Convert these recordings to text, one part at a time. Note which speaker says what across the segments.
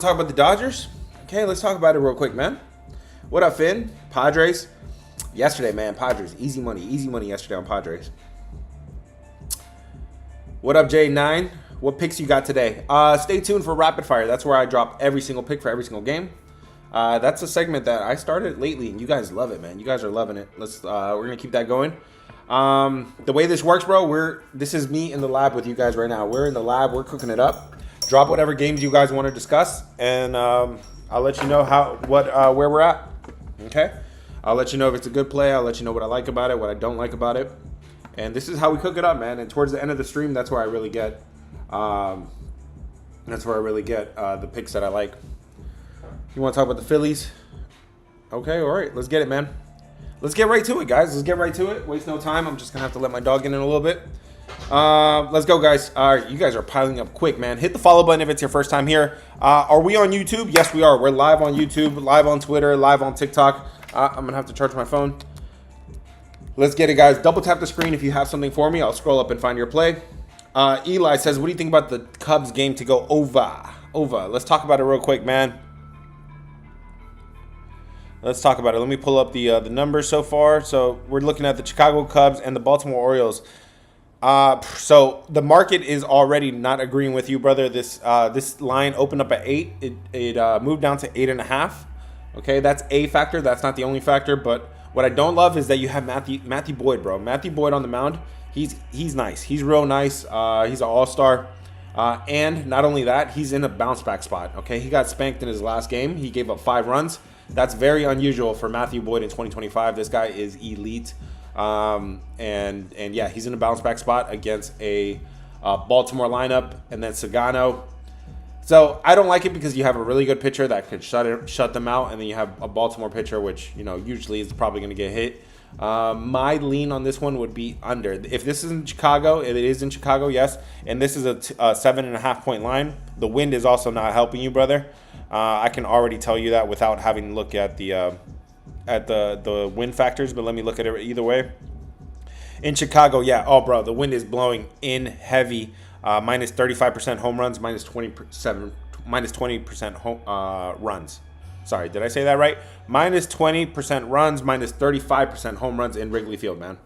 Speaker 1: Talk about the Dodgers? Okay, let's talk about it real quick, man. What up, Finn? Padres? Yesterday, man, Padres. Easy money yesterday on Padres. What up, J9? What picks you got today? Stay tuned for Rapid Fire. That's where I drop every single pick for every single game. That's a segment that I started lately, and you guys love it, man. You guys are loving it. We're gonna keep that going. The way this works, bro, this is me in the lab with you guys right now. We're in the lab. We're cooking it up. Drop whatever games you guys want to discuss, and I'll let you know where we're at. Okay, I'll let you know if it's a good play. I'll let you know what I like about it, what I don't like about it, and this is how we cook it up, man. And towards the end of the stream, that's where I really get, the picks that I like. You want to talk about the Phillies? Okay, all right, let's get it, man. Let's get right to it, guys. Let's get right to it. Waste no time. I'm just gonna have to let my dog in a little bit. Let's go, guys. All right, you guys are piling up quick, man. Hit the follow button if it's your first time here. Are we on YouTube? Yes, we are. We're live on YouTube, live on Twitter, live on TikTok. I'm gonna have to charge my phone. Let's get it, guys. Double tap the screen if you have something for me. I'll scroll up and find your play. Eli says, what do you think about the Cubs game to go over? Let's talk about it real quick, man. Let's talk about it. Let me pull up the numbers so far. So we're looking at the Chicago Cubs and the Baltimore Orioles. So the market is already not agreeing with you, brother. This line opened up at 8. It moved down to 8.5. Okay, that's a factor. That's not the only factor. But what I don't love is that you have Matthew Boyd, bro. Matthew Boyd on the mound. He's nice. He's real nice. He's an all-star. And not only that, he's in a bounce back spot. Okay, he got spanked in his last game. He gave up 5 runs. That's very unusual for Matthew Boyd in 2025. This guy is elite. And yeah, he's in a bounce back spot against a Baltimore lineup, and then Sagano. So I don't like it because you have a really good pitcher that could shut them out, and then you have a Baltimore pitcher, which usually is probably going to get hit. My lean on this one would be under. If this is in Chicago, it is in Chicago, yes, and this is a 7.5 point line. The wind is also not helping you, brother. I can already tell you that without having to look at the win factors, but let me look at it either way. In Chicago, yeah, bro, the wind is blowing in heavy. Minus 35% home runs, minus 20% runs. Sorry, did I say that right? Minus 20% runs, minus 35% home runs in Wrigley Field, man.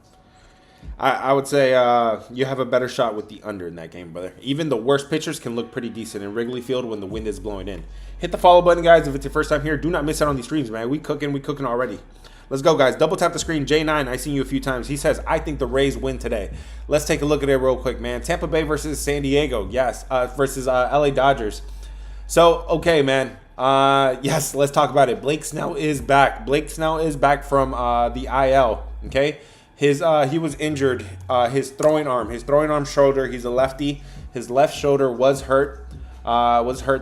Speaker 1: I would say you have a better shot with the under in that game, brother. Even the worst pitchers can look pretty decent in Wrigley Field when the wind is blowing in. Hit the follow button, guys, if it's your first time here. Do not miss out on these streams, man. We cooking already. Let's go, guys. Double tap the screen. J9, I seen you a few times. He says, I think the Rays win today. Let's take a look at it real quick, man. Tampa Bay versus San Diego. Yes, versus LA Dodgers. So, okay, man. Yes, let's talk about it. Blake Snell is back. Blake Snell is back from the IL, okay? He was injured. His throwing arm shoulder. He's a lefty. His left shoulder was hurt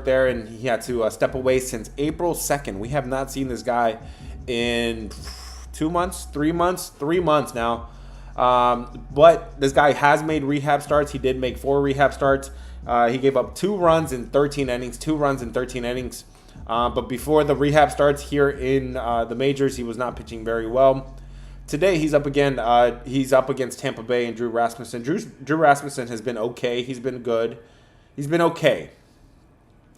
Speaker 1: there, and he had to step away since April 2nd. We have not seen this guy in 3 months now. But this guy has made rehab starts. He did make 4 rehab starts. He gave up 2 runs in 13 innings. But before the rehab starts here in the majors, he was not pitching very well. Today he's up again. He's up against Tampa Bay and Drew Rasmussen. Drew Rasmussen has been okay. He's been good. He's been okay.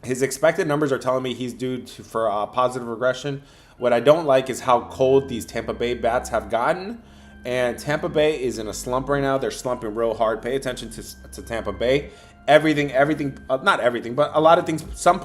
Speaker 1: His expected numbers are telling me he's due for positive regression. What I don't like is how cold these Tampa Bay bats have gotten. And Tampa Bay is in a slump right now. They're slumping real hard. Pay attention to Tampa Bay. Not everything, but a lot of things. Some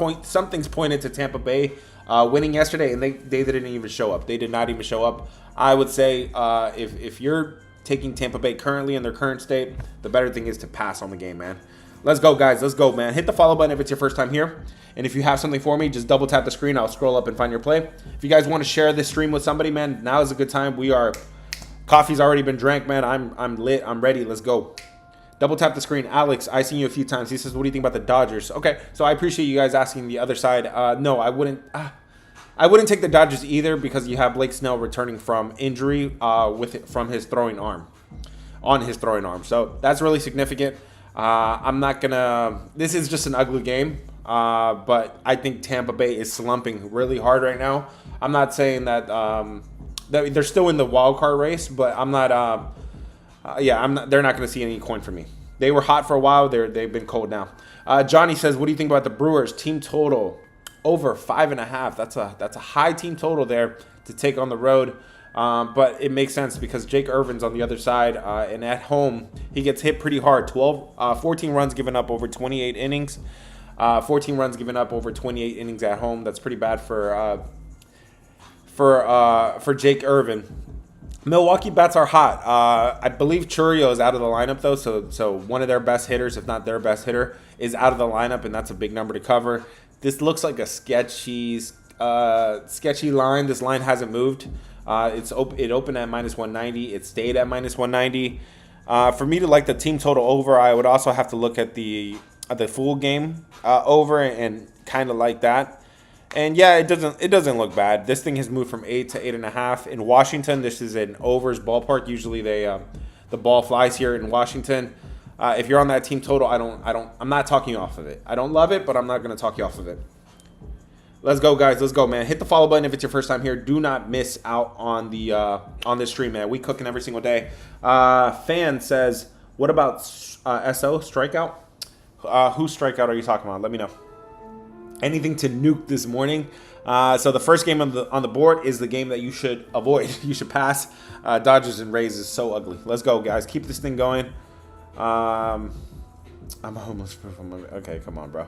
Speaker 1: things pointed to Tampa Bay winning yesterday, and they didn't even show up. They did not even show up. I would say if you're taking Tampa Bay currently in their current state, the better thing is to pass on the game, man. Let's go, guys. Let's go, man. Hit the follow button if it's your first time here. And if you have something for me, just double tap the screen. I'll scroll up and find your play. If you guys want to share this stream with somebody, man, now is a good time. Coffee's already been drank, man. I'm lit. I'm ready. Let's go. Double tap the screen. Alex, I seen you a few times. He says, what do you think about the Dodgers? Okay, so I appreciate you guys asking the other side. No, I wouldn't take the Dodgers either because you have Blake Snell returning from injury from his throwing arm. So that's really significant. I'm not going to – this is just an ugly game, but I think Tampa Bay is slumping really hard right now. I'm not saying that they're still in the wild card race, but I'm not they're not going to see any coin for me. They were hot for a while. They've been cold now. Johnny says, what do you think about the Brewers team total over 5.5. That's a high team total there to take on the road. But it makes sense because Jake Irvin's on the other side, and at home he gets hit pretty hard. 14 runs given up over 28 innings. 14 runs given up over 28 innings at home. That's pretty bad for Jake Irvin. Milwaukee bats are hot. I believe Churio is out of the lineup though, so one of their best hitters, if not their best hitter, is out of the lineup, and that's a big number to cover. This looks like a sketchy line. This line hasn't moved. It opened at -190. It stayed at -190. For me to like the team total over, I would also have to look at the full game over and kind of like that. And yeah, it doesn't look bad. This thing has moved from 8 to 8.5. In Washington, this is an overs ballpark. Usually the ball flies here in Washington. If you're on that team total, I'm not talking you off of it. I don't love it, but I'm not going to talk you off of it. Let's go, guys. Let's go, man. Hit the follow button if it's your first time here. Do not miss out on the on this stream, man. We cooking every single day. Fan says, what about SO strikeout? Whose strikeout are you talking about? Let me know. Anything to nuke this morning. So the first game on the board is the game that you should avoid. You should pass. Dodgers and Rays is so ugly. Let's go, guys. Keep this thing going. I'm almost. Okay, come on, bro.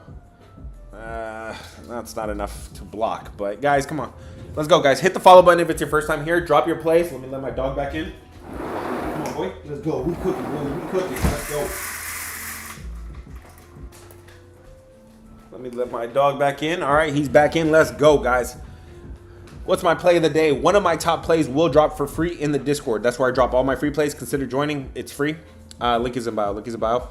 Speaker 1: That's not enough to block. But guys, come on. Let's go, guys. Hit the follow button if it's your first time here. Drop your plays. Let me let my dog back in. Come on, boy. Let's go. We cooking, boy. We cooking. Let's go. Let me let my dog back in. All right, he's back in. Let's go, guys. What's my play of the day? One of my top plays will drop for free in the Discord. That's where I drop all my free plays. Consider joining. It's free. Link is in bio. Link is in bio.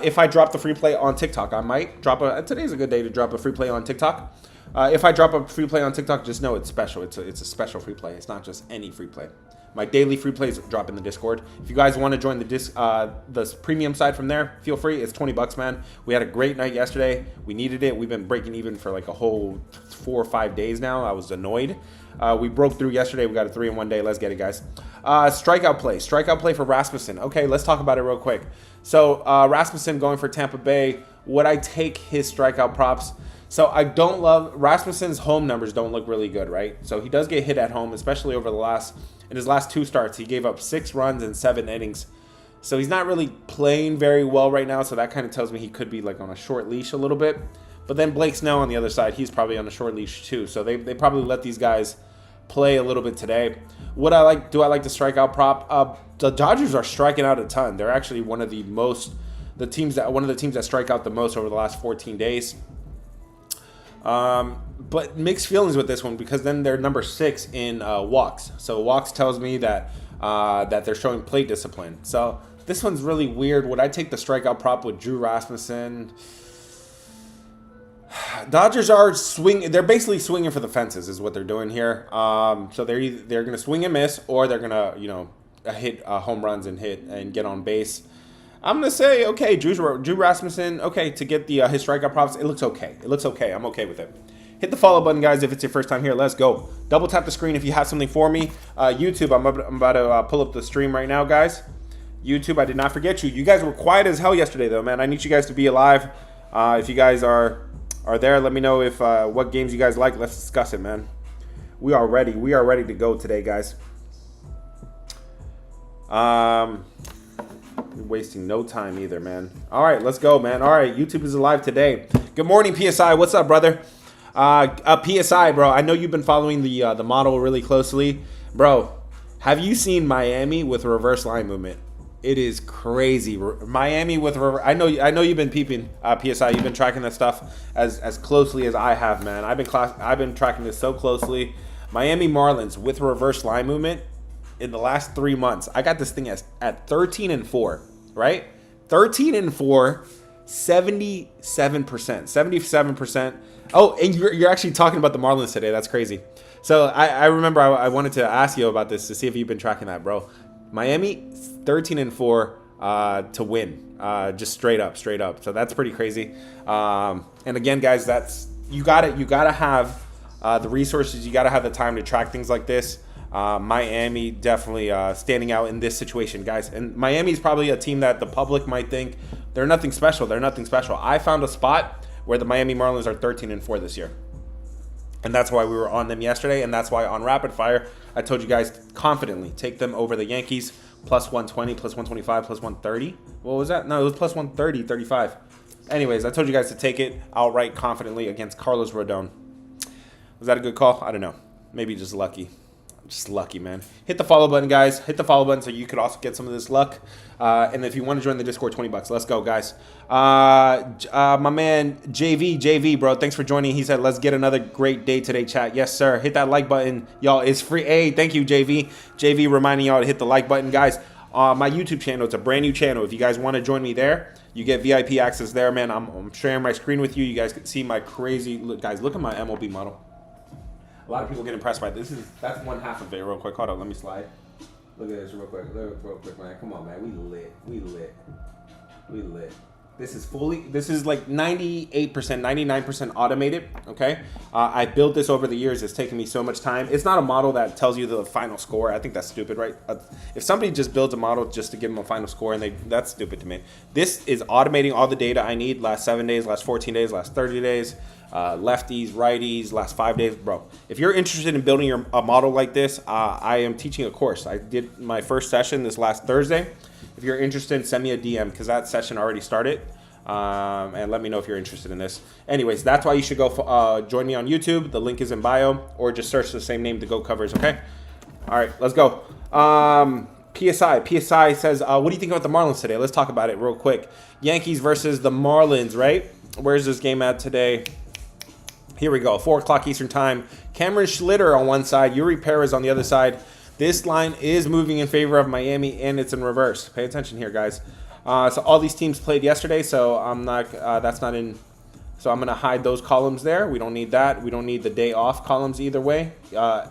Speaker 1: If I drop the free play on TikTok, I might drop today's a good day to drop a free play on TikTok. If I drop a free play on TikTok, just know it's special. It's a special free play. It's not just any free play. My daily free plays drop in the Discord. If you guys want to join the premium side from there, feel free. It's $20, man. We had a great night yesterday. We needed it. We've been breaking even for like a whole 4 or 5 days now. I was annoyed. We broke through yesterday. We got a 3 in 1 day. Let's get it, guys. Strikeout play for Rasmussen. Okay, let's talk about it real quick. So Rasmussen going for Tampa Bay. Would I take his strikeout props? So I don't love Rasmussen's home numbers. Don't look really good, right? So he does get hit at home, especially in his last 2 starts. He gave up 6 runs in 7 innings. So he's not really playing very well right now. So that kind of tells me he could be like on a short leash a little bit. But then Blake Snell on the other side, he's probably on a short leash too. So they probably let these guys play a little bit today. Do I like the strikeout prop? The Dodgers are striking out a ton. They're actually one of the teams that strike out the most over the last 14 days. But mixed feelings with this one because then they're number 6 in walks. So walks tells me that they're showing plate discipline. So this one's really weird. Would I take the strikeout prop with Drew Rasmussen? Dodgers are swinging. They're basically swinging for the fences is what they're doing here. So they're going to swing and miss, or they're going to hit home runs and hit and get on base. I'm going to say, okay, Drew Rasmussen, okay, to get his strikeout props, it looks okay. It looks okay. I'm okay with it. Hit the follow button, guys, if it's your first time here. Let's go. Double tap the screen if you have something for me. YouTube, I'm about to pull up the stream right now, guys. YouTube, I did not forget you. You guys were quiet as hell yesterday, though, man. I need you guys to be alive. If you guys are there, let me know if what games you guys like. Let's discuss it, man. We are ready. We are ready to go today, guys. Wasting no time either, man. All right, let's go, man. All right, YouTube is alive today. Good morning, PSI. What's up, brother? PSI, bro. I know you've been following the model really closely, bro. Have you seen Miami with reverse line movement? It is crazy. Miami with I know you've been peeping, PSI. You've been tracking this stuff as closely as I have, man. I've been tracking this so closely. Miami Marlins with reverse line movement in the last 3 months. I got this thing at 13-4, right? 13-4, 77%, 77%. Oh, and you're actually talking about the Marlins today. That's crazy. So I remember I wanted to ask you about this to see if you've been tracking that, bro. Miami 13-4 to win, just straight up. So that's pretty crazy. And again, guys, you gotta have the resources. You gotta have the time to track things like this. Miami definitely standing out in this situation, guys. And Miami is probably a team that the public might think they're nothing special. I found a spot where the Miami Marlins are 13-4 this year. And that's why we were on them yesterday. And that's why on Rapid Fire, I told you guys confidently take them over the Yankees. Plus 120, plus 125, plus 130. What was that? No, it was plus 130, 35. Anyways, I told you guys to take it outright confidently against Carlos Rodon. Was that a good call? I don't know. Maybe just lucky. Just lucky, man. Hit the follow button, guys. Hit the follow button so you could also get some of this luck. And if you want to join the Discord, $20. Let's go, guys. My man, JV, bro, thanks for joining. He said, let's get another great day today, chat. Yes, sir. Hit that like button. Y'all, it's free. Hey, thank you, JV. JV reminding y'all to hit the like button, guys. My YouTube channel, it's a brand new channel. If you guys want to join me there, you get VIP access there, man. I'm sharing my screen with you. You guys can see my crazy, guys, look at my MLB model. A lot of people get impressed by this. That's one half of it real quick. Hold on, let me slide. Look at this real quick. Look real quick, man. Come on, man. We lit. This is like 98%, 99% automated, okay? I built this over the years. It's taken me so much time. It's not a model that tells you the final score. I think that's stupid, right? If somebody just builds a model just to give them a final score, and that's stupid to me. This is automating all the data I need last 7 days, last 14 days, last 30 days, lefties, righties, last 5 days. Bro, if you're interested in building a model like this, I am teaching a course. I did my first session this last Thursday. If you're interested, send me a DM because that session already started. And let me know if you're interested in this. Anyways, that's why you should go join me on YouTube. The link is in bio, or just search the same name, The Go Covers, okay? All right, let's go. PSI says, what do you think about the Marlins today? Let's talk about it real quick. Yankees versus the Marlins, right? Where's this game at today? Here we go, 4 o'clock Eastern time. Cameron Schlitter on one side, Yuri Perez on the other side. This line is moving in favor of Miami, and it's in reverse. Pay attention here, guys. So all these teams played yesterday, so I'm not. That's not in. So I'm gonna hide those columns there. We don't need that. We don't need the day off columns either way,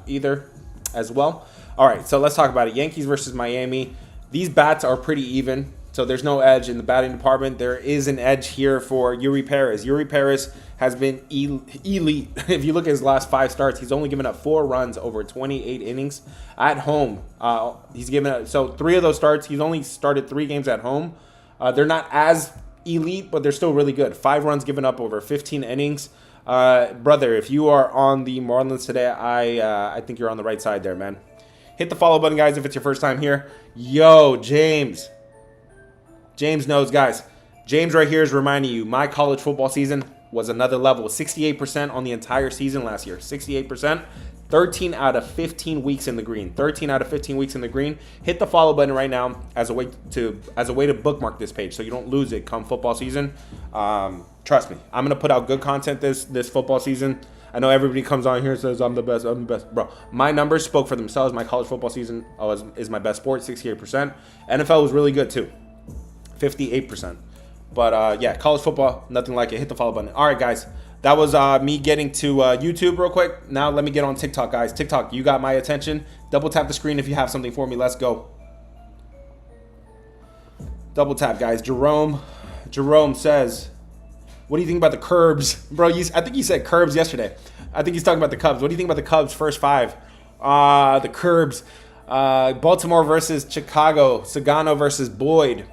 Speaker 1: either as well. All right, so let's talk about it. Yankees versus Miami. These bats are pretty even, so there's no edge in the batting department. There is an edge here for Yuri Perez. Yuri Perez has been elite. If you look at his last 5 starts, he's only given up 4 runs over 28 innings at home. He's given up, so 3 of those starts, he's only started 3 games at home. They're not as elite, but they're still really good. 5 runs given up over 15 innings. Brother, if you are on the Marlins today, I think you're on the right side there, man. Hit the follow button, guys, if it's your first time here. Yo, James. James knows, guys. James right here is reminding you, my college football season was another level. 68% on the entire season last year. 68%. 13 out of 15 weeks in the green. 13 out of 15 weeks in the green. Hit the follow button right now as a way to bookmark this page so you don't lose it come football season. Trust me, I'm gonna put out good content this football season. I know everybody comes on here and says I'm the best. Bro, my numbers spoke for themselves. My college football season is my best sport, 68%. NFL was really good too, 58%. But yeah, college football, nothing like it. Hit the follow button. All right, guys. That was me getting to YouTube real quick. Now let me get on TikTok, guys. TikTok, you got my attention. Double tap the screen if you have something for me. Let's go. Double tap, guys. Jerome says, what do you think about the Curbs? Bro, I think you said Curbs yesterday. I think he's talking about the Cubs. What do you think about the Cubs first 5? The Curbs. Baltimore versus Chicago. Sagano versus Boyd.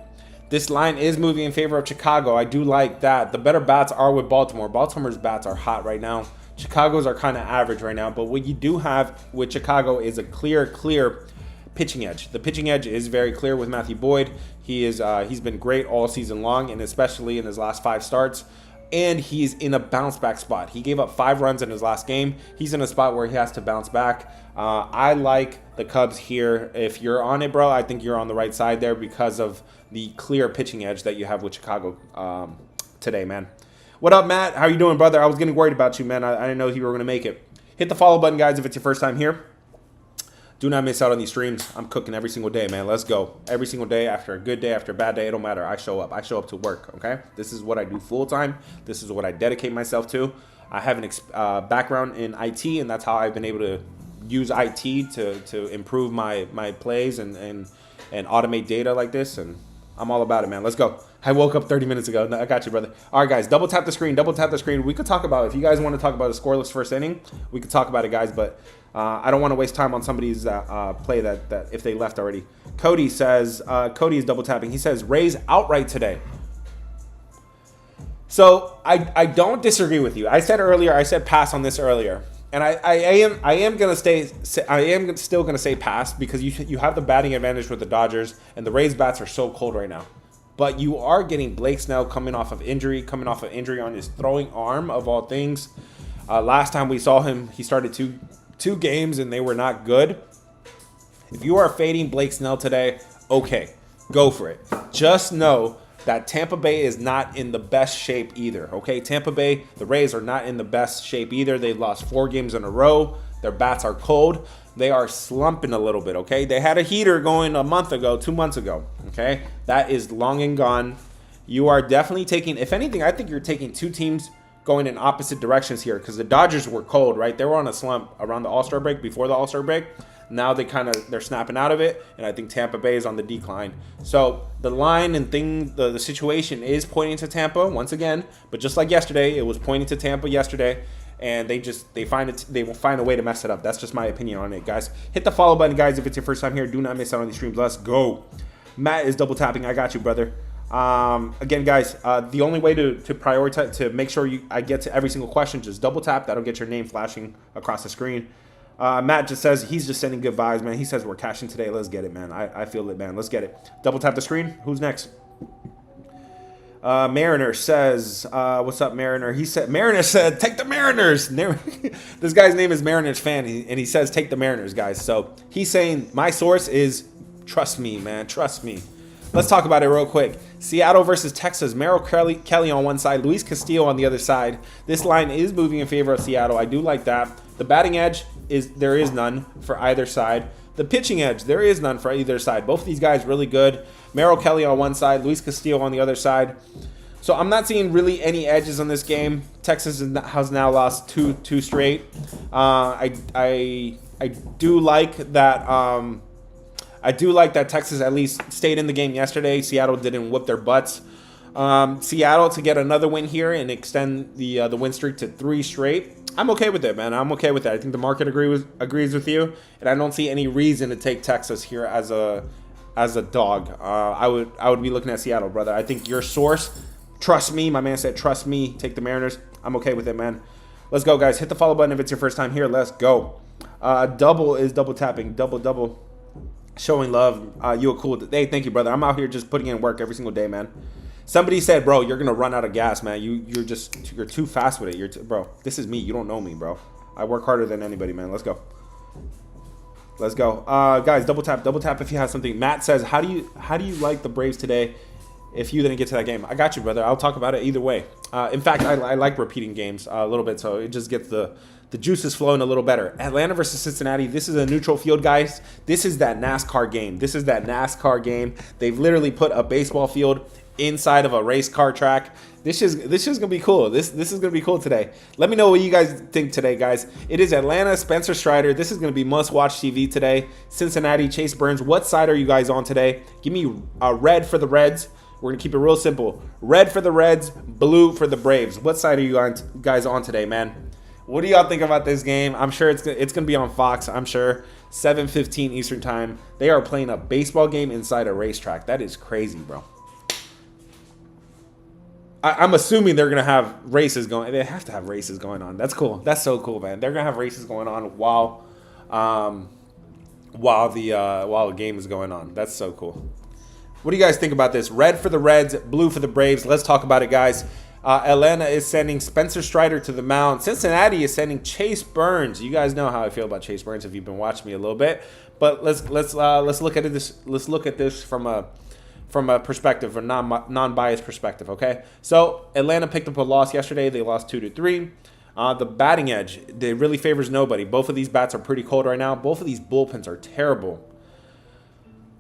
Speaker 1: This line is moving in favor of Chicago. I do like that. The better bats are with Baltimore. Baltimore's bats are hot right now. Chicago's are kind of average right now. But what you do have with Chicago is a clear pitching edge. The pitching edge is very clear with Matthew Boyd. He's been great all season long, and especially in his last 5 starts. And he's in a bounce back spot. He gave up 5 runs in his last game. He's in a spot where he has to bounce back. I like the Cubs here. If you're on it, bro, I think you're on the right side there because of the clear pitching edge that you have with Chicago today, man. What up, Matt? How you doing, brother? I was getting worried about you, man. I didn't know if you were going to make it. Hit the follow button, guys, if it's your first time here. Do not miss out on these streams. I'm cooking every single day, man. Let's go. Every single day, after a good day, after a bad day, it don't matter. I show up. I show up to work, okay? This is what I do full time. This is what I dedicate myself to. I have an background in IT, and that's how I've been able to use IT to improve my plays and automate data like this, and I'm all about it, man. Let's go. I woke up 30 minutes ago. No, I got you, brother. All right, guys, double tap the screen. Double tap the screen. We could talk about it. If you guys want to talk about a scoreless first inning, we could talk about it, guys, but I don't want to waste time on somebody's play that if they left already. Cody says, Cody is double tapping. He says, Rays outright today. So I don't disagree with you. I said pass on this earlier. And I am still gonna say pass because you have the batting advantage with the Dodgers, and the Rays bats are so cold right now. But you are getting Blake Snell coming off of injury on his throwing arm of all things. Last time we saw him, he started two games and they were not good. If you are fading Blake Snell today, okay, go for it. Just know that Tampa Bay is not in the best shape either, okay? Tampa Bay, the Rays are not in the best shape either. They've lost 4 games in a row. Their bats are cold. They are slumping a little bit, okay? They had a heater going a month ago, 2 months ago, okay? That is long and gone. You are definitely taking, if anything, I think you're taking 2 teams going in opposite directions here because the Dodgers were cold, right? They were on a slump around the All-Star break, before the All-Star break. Now they're snapping out of it, and I think Tampa Bay is on the decline. So the line and the situation is pointing to Tampa once again, but just like yesterday, it was pointing to Tampa yesterday, and they will find a way to mess it up. That's just my opinion on it, guys. Hit the follow button, guys, if it's your first time here. Do not miss out on these streams. Let's go. Matt is double tapping. I got you, brother. Again, guys, the only way to prioritize, to make sure I get to every single question, just double tap. That'll get your name flashing across the screen. Matt just says he's just sending good vibes, man. He says we're cashing today. Let's get it, man. I feel it, man. Let's get it. Double tap the screen. Who's next? Mariner says, what's up, Mariner? Mariner said, take the Mariners. This guy's name is Mariners fan, and he says, take the Mariners, guys. So he's saying, my source is, trust me, man. Trust me. Let's talk about it real quick. Seattle versus Texas. Merrill Kelly on one side, Luis Castillo on the other side. This line is moving in favor of Seattle. I do like that. The batting edge, there is none for either side. The pitching edge, there is none for either side. Both of these guys really good. Merrill Kelly on one side, Luis Castillo on the other side. So I'm not seeing really any edges on this game. Texas has now lost two straight. I do like that. I do like that Texas at least stayed in the game yesterday. Seattle didn't whip their butts. Seattle to get another win here and extend the win streak to 3 straight. I'm okay with it, man. I'm okay with that. I think the market agrees with you, and I don't see any reason to take Texas here as a dog. I would be looking at Seattle, brother. I think your source, trust me. My man said, trust me. Take the Mariners. I'm okay with it, man. Let's go, guys. Hit the follow button if it's your first time here. Let's go. Double is double tapping. Double. Showing love. You are cool. Hey, thank you, brother. I'm out here just putting in work every single day, man. Somebody said, bro, you're gonna run out of gas, man. You're too fast with it. Bro, this is me. You don't know me, bro. I work harder than anybody, man. Let's go. Guys, double tap if you have something. Matt says, how do you like the Braves today if you didn't get to that game? I got you, brother. I'll talk about it either way. In fact, I like repeating games a little bit, so it just gets the juices flowing a little better. Atlanta versus Cincinnati. This is a neutral field, guys. This is that NASCAR game. They've literally put a baseball field inside of a race car track. This is gonna be cool. This is gonna be cool today. Let me know what you guys think today, guys. It is Atlanta, Spencer Strider. This is gonna be must-watch TV today. Cincinnati, Chase Burns. What side are you guys on today? Give me a red for the Reds. We're gonna keep it real simple. Red for the Reds, blue for the Braves. What side are you guys on today, man? What do y'all think about this game? I'm sure it's gonna be on Fox. I'm sure 7:15 Eastern time. They are playing a baseball game inside a racetrack. That is crazy, bro. I'm assuming they're gonna have races going. They have to have races going on. That's cool. That's so cool, man. They're gonna have races going on while the game is going on. That's so cool. What do you guys think about this? Red for the Reds, blue for the Braves. Let's talk about it, guys. Atlanta is sending Spencer Strider to the mound. Cincinnati is sending Chase Burns. You guys know how I feel about Chase Burns if you've been watching me a little bit. But let's look at this. Let's look at this from a perspective, a non-biased perspective. Okay, so Atlanta picked up a loss yesterday. They lost 2-3. The batting edge, it really favors nobody. Both of these bats are pretty cold right now. Both of these bullpens are terrible.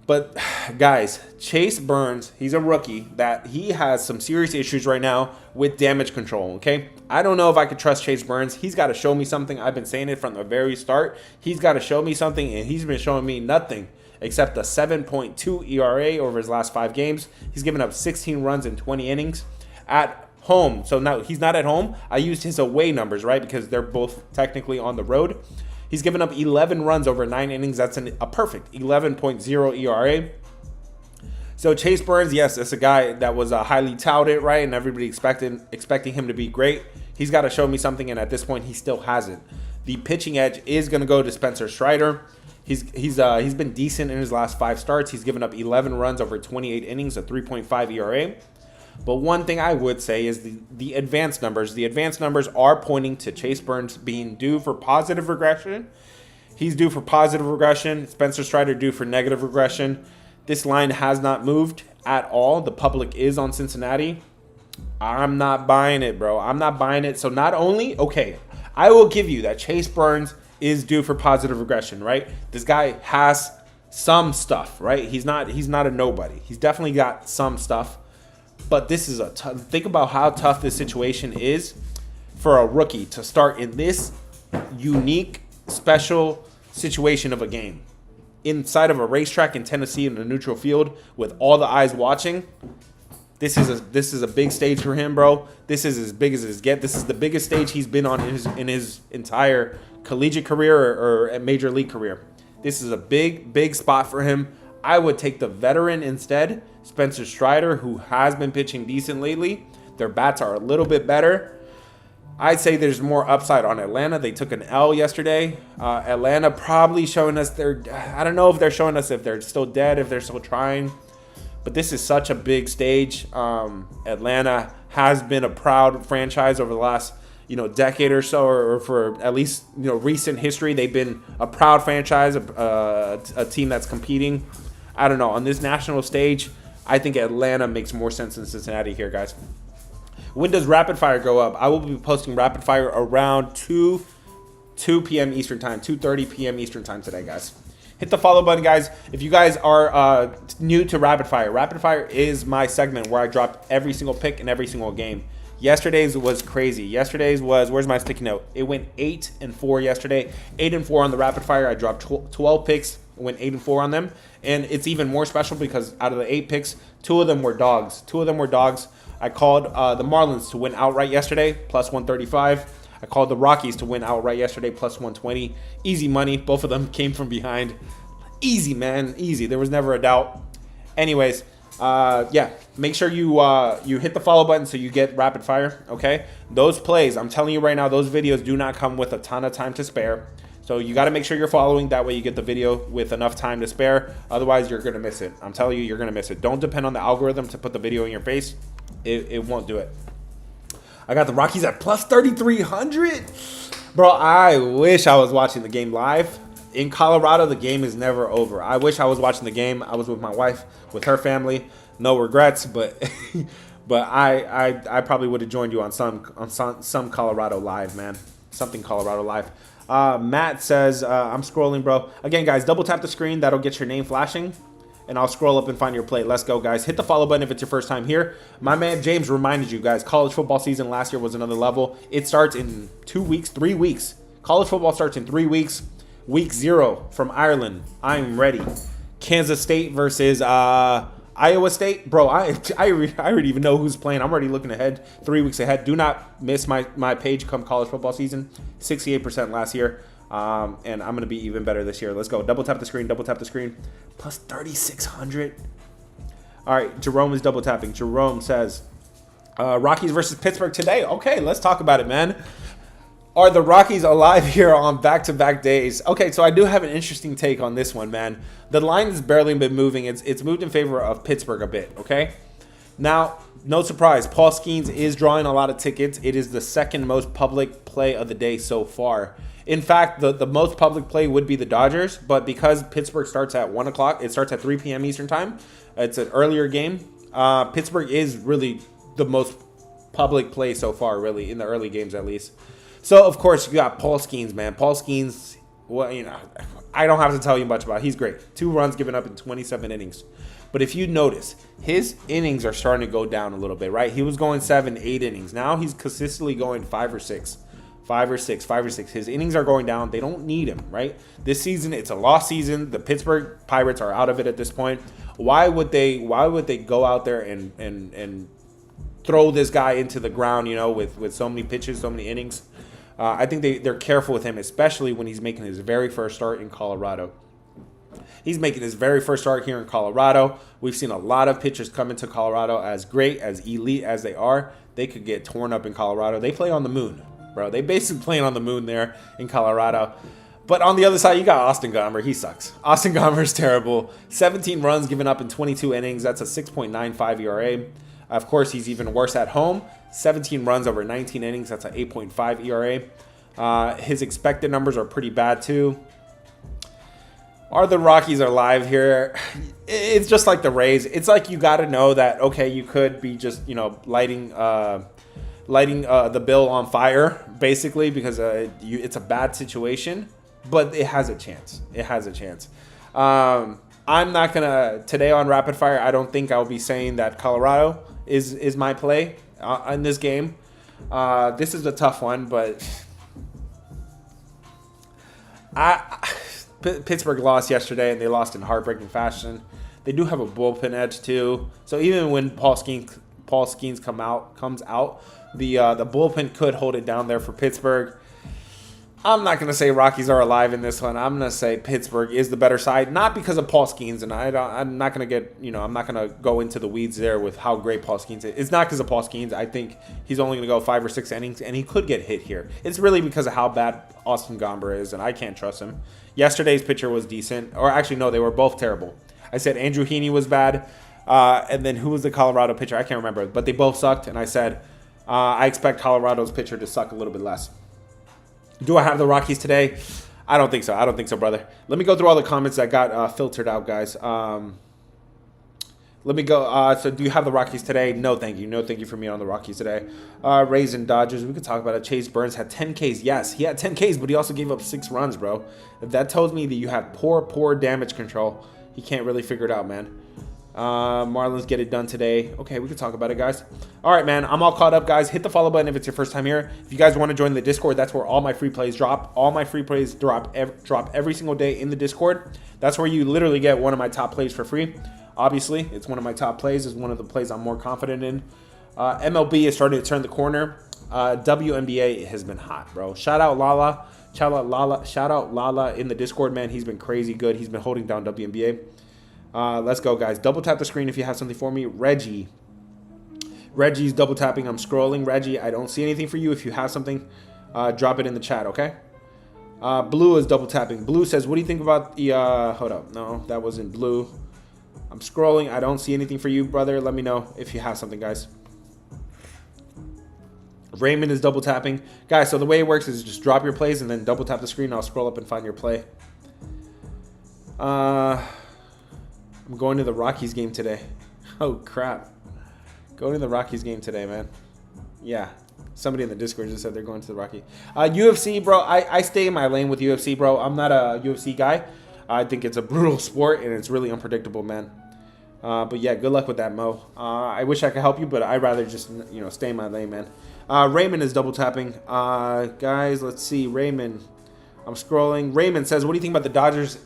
Speaker 1: But guys, Chase Burns, he's a rookie that he has some serious issues right now with damage control, okay? I don't know if I could trust Chase Burns. He's got to show me something. I've been saying it from the very start. He's got to show me something, and he's been showing me nothing except a 7.2 ERA over his last 5 games. He's given up 16 runs in 20 innings at home. So now he's not at home. I used his away numbers, right, because they're both technically on the road. He's given up 11 runs over 9 innings. That's a perfect 11.0 ERA. So Chase Burns, yes, that's a guy that was highly touted, right? And everybody expecting him to be great. He's got to show me something, and at this point, he still hasn't. The pitching edge is going to go to Spencer Strider. He's been decent in his last 5 starts. He's given up 11 runs over 28 innings, a 3.5 ERA. But one thing I would say is the advanced numbers. The advanced numbers are pointing to Chase Burns being due for positive regression. He's due for positive regression. Spencer Strider due for negative regression. This line has not moved at all. The public is on Cincinnati. I'm not buying it, bro. I'm not buying it. So not only, okay, I will give you that Chase Burns is due for positive regression, right? This guy has some stuff, right? He's not a nobody. He's definitely got some stuff. But this is think about how tough this situation is for a rookie to start in this unique, special situation of a game. Inside of a racetrack in Tennessee in a neutral field with all the eyes watching. This is a big stage for him, bro. This is as big as it gets. This is the biggest stage he's been on in his entire collegiate career or major league career. This is a big spot for him. I would take the veteran instead, Spencer Strider, who has been pitching decent lately. Their bats are a little bit better. I'd say there's more upside on Atlanta. They took an L yesterday. Atlanta probably showing us I don't know if they're showing us if they're still dead, if they're still trying. But this is such a big stage. Atlanta has been a proud franchise over the last decade or so, or for at least recent history. They've been a proud franchise, a team that's competing. I don't know. On this national stage, I think Atlanta makes more sense than Cincinnati here, guys. When does Rapid Fire go up? I will be posting Rapid Fire around 2 p.m. Eastern Time, 2:30 p.m. Eastern Time today, guys. Hit the follow button, guys. If you guys are new to Rapid Fire is my segment where I drop every single pick in every single game. Yesterday's was crazy. Yesterday's was, where's my sticky note? It went 8-4 yesterday. 8-4 on the Rapid Fire. I dropped 12 picks, went 8-4 on them. And it's even more special because out of the 8 picks, 2 of them were dogs. I called the Marlins to win outright yesterday, plus 135. I called the Rockies to win outright yesterday, plus 120. Easy money. Both of them came from behind. Easy, man. Easy. There was never a doubt. Anyways, make sure you hit the follow button so you get Rapid Fire, okay? Those plays, I'm telling you right now, those videos do not come with a ton of time to spare. So you got to make sure you're following. That way you get the video with enough time to spare. Otherwise, you're going to miss it. I'm telling you, you're going to miss it. Don't depend on the algorithm to put the video in your face. It won't do it. I got the Rockies at plus 3,300. Bro, I wish I was watching the game live. In Colorado, the game is never over. I wish I was watching the game. I was with my wife, with her family. No regrets, but but I probably would have joined you on some Colorado live, man. Something Colorado live. Matt says, I'm scrolling, bro. Again, guys, double tap the screen. That'll get your name flashing. And I'll scroll up and find your play. Let's go, guys. Hit the follow button if it's your first time here. My man James reminded you guys, college football season last year was another level. It starts in 2 weeks, 3 weeks. College football starts in 3 weeks. Week 0 from Ireland. I'm ready. Kansas State versus Iowa State. Bro, I already even know who's playing. I'm already looking ahead, 3 weeks ahead. Do not miss my page come college football season. 68% last year. And I'm going to be even better this year. Let's go. Double tap the screen. Plus 3,600. All right. Jerome is double tapping. Jerome says, Rockies versus Pittsburgh today. Okay, let's talk about it, man. Are the Rockies alive here on back-to-back days? Okay, so I do have an interesting take on this one, man. The line has barely been moving. It's moved in favor of Pittsburgh a bit, okay? Now, no surprise, Paul Skeens is drawing a lot of tickets. It is the second most public play of the day so far. In fact, the most public play would be the Dodgers, but because Pittsburgh starts at 1 o'clock, it starts at 3 p.m. Eastern time. It's an earlier game. Pittsburgh is really the most public play so far, really, in the early games at least. So, of course, you got Paul Skeens, man. Paul Skeens, well, I don't have to tell you much about it. He's great. 2 runs given up in 27 innings. But if you notice, his innings are starting to go down a little bit, right? He was going 7, 8 innings. Now he's consistently going 5 or 6. 5 or 6, 5 or 6. His innings are going down. They don't need him, right? This season, it's a lost season. The Pittsburgh Pirates are out of it at this point. Why would they go out there and throw this guy into the ground, with so many pitches, so many innings? I think they're careful with him, especially when he's making his very first start in Colorado. He's making his very first start here in Colorado. We've seen a lot of pitchers come into Colorado as great, as elite as they are. They could get torn up in Colorado. They play on the moon. bro. They basically playing on the moon there in Colorado. But on the other side, you got Austin Gomber. He sucks. Austin Gomber is terrible. 17 runs given up in 22 innings. That's a 6.95 ERA. Of course, he's even worse at home. 17 runs over 19 innings. That's an 8.5 ERA. His expected numbers are pretty bad, too. Are the Rockies alive here? It's just like the Rays. It's like you got to know that, okay, you could be just, lighting the bill on fire, basically, because it's a bad situation. But it has a chance. It has a chance. I'm not going to, today on Rapid Fire, I don't think I'll be saying that Colorado is my play in this game. This is a tough one, but Pittsburgh lost yesterday, and they lost in heartbreaking fashion. They do have a bullpen edge, too. So even when Paul Skeens comes out, the bullpen could hold it down there for Pittsburgh. I'm not going to say Rockies are alive in this one. I'm going to say Pittsburgh is the better side, not because of Paul Skeens, and I'm not going to get, I'm not going to go into the weeds there with how great Paul Skeens is. It's not because of Paul Skeens. I think he's only going to go 5 or 6 innings, and he could get hit here. It's really because of how bad Austin Gomber is, and I can't trust him. Yesterday's pitcher was decent, or actually, no, they were both terrible. I said Andrew Heaney was bad, and then who was the Colorado pitcher? I can't remember, but they both sucked, and I said I expect Colorado's pitcher to suck a little bit less. Do I have the Rockies today? I don't think so. I don't think so, brother. Let me go through all the comments that got filtered out, guys. Let me go. So do you have the Rockies today? No, thank you. No, thank you for me on the Rockies today. Rays and Dodgers. We could talk about it. Chase Burns had 10 Ks. Yes, he had 10 Ks, but he also gave up 6 runs, bro. If that tells me that you have poor damage control, he can't really figure it out, man. Marlins get it done today. Okay, we can talk about it, guys. All right, man. I'm all caught up, guys. Hit the follow button if it's your first time here. If you guys want to join the Discord, that's where all my free plays drop. All my free plays drop every single day in the Discord. That's where you literally get one of my top plays for free. Obviously, it's one of my top plays. It's one of the plays I'm more confident in. MLB is starting to turn the corner. WNBA has been hot, bro. Shout out Lala. Shout out Lala in the Discord, man. He's been crazy good. He's been holding down WNBA. Let's go, guys. Double tap the screen if you have something for me. Reggie's double tapping. I'm scrolling. Reggie, I don't see anything for you. If you have something, drop it in the chat, okay? Blue is double tapping. Blue says, what do you think about the... hold up. No, that wasn't Blue. I'm scrolling. I don't see anything for you, brother. Let me know if you have something, guys. Raymond is double tapping. Guys, so the way it works is just drop your plays and then double tap the screen. I'll scroll up and find your play. I'm going to the Rockies game today. Oh, crap. Going to the Rockies game today, man. Yeah. Somebody in the Discord just said they're going to the Rockies. UFC, bro. I stay in my lane with UFC, bro. I'm not a UFC guy. I think it's a brutal sport, and it's really unpredictable, man. But, yeah, good luck with that, Mo. I wish I could help you, but I'd rather just, stay in my lane, man. Raymond is double tapping. Guys, let's see. Raymond. I'm scrolling. Raymond says, what do you think about the Dodgers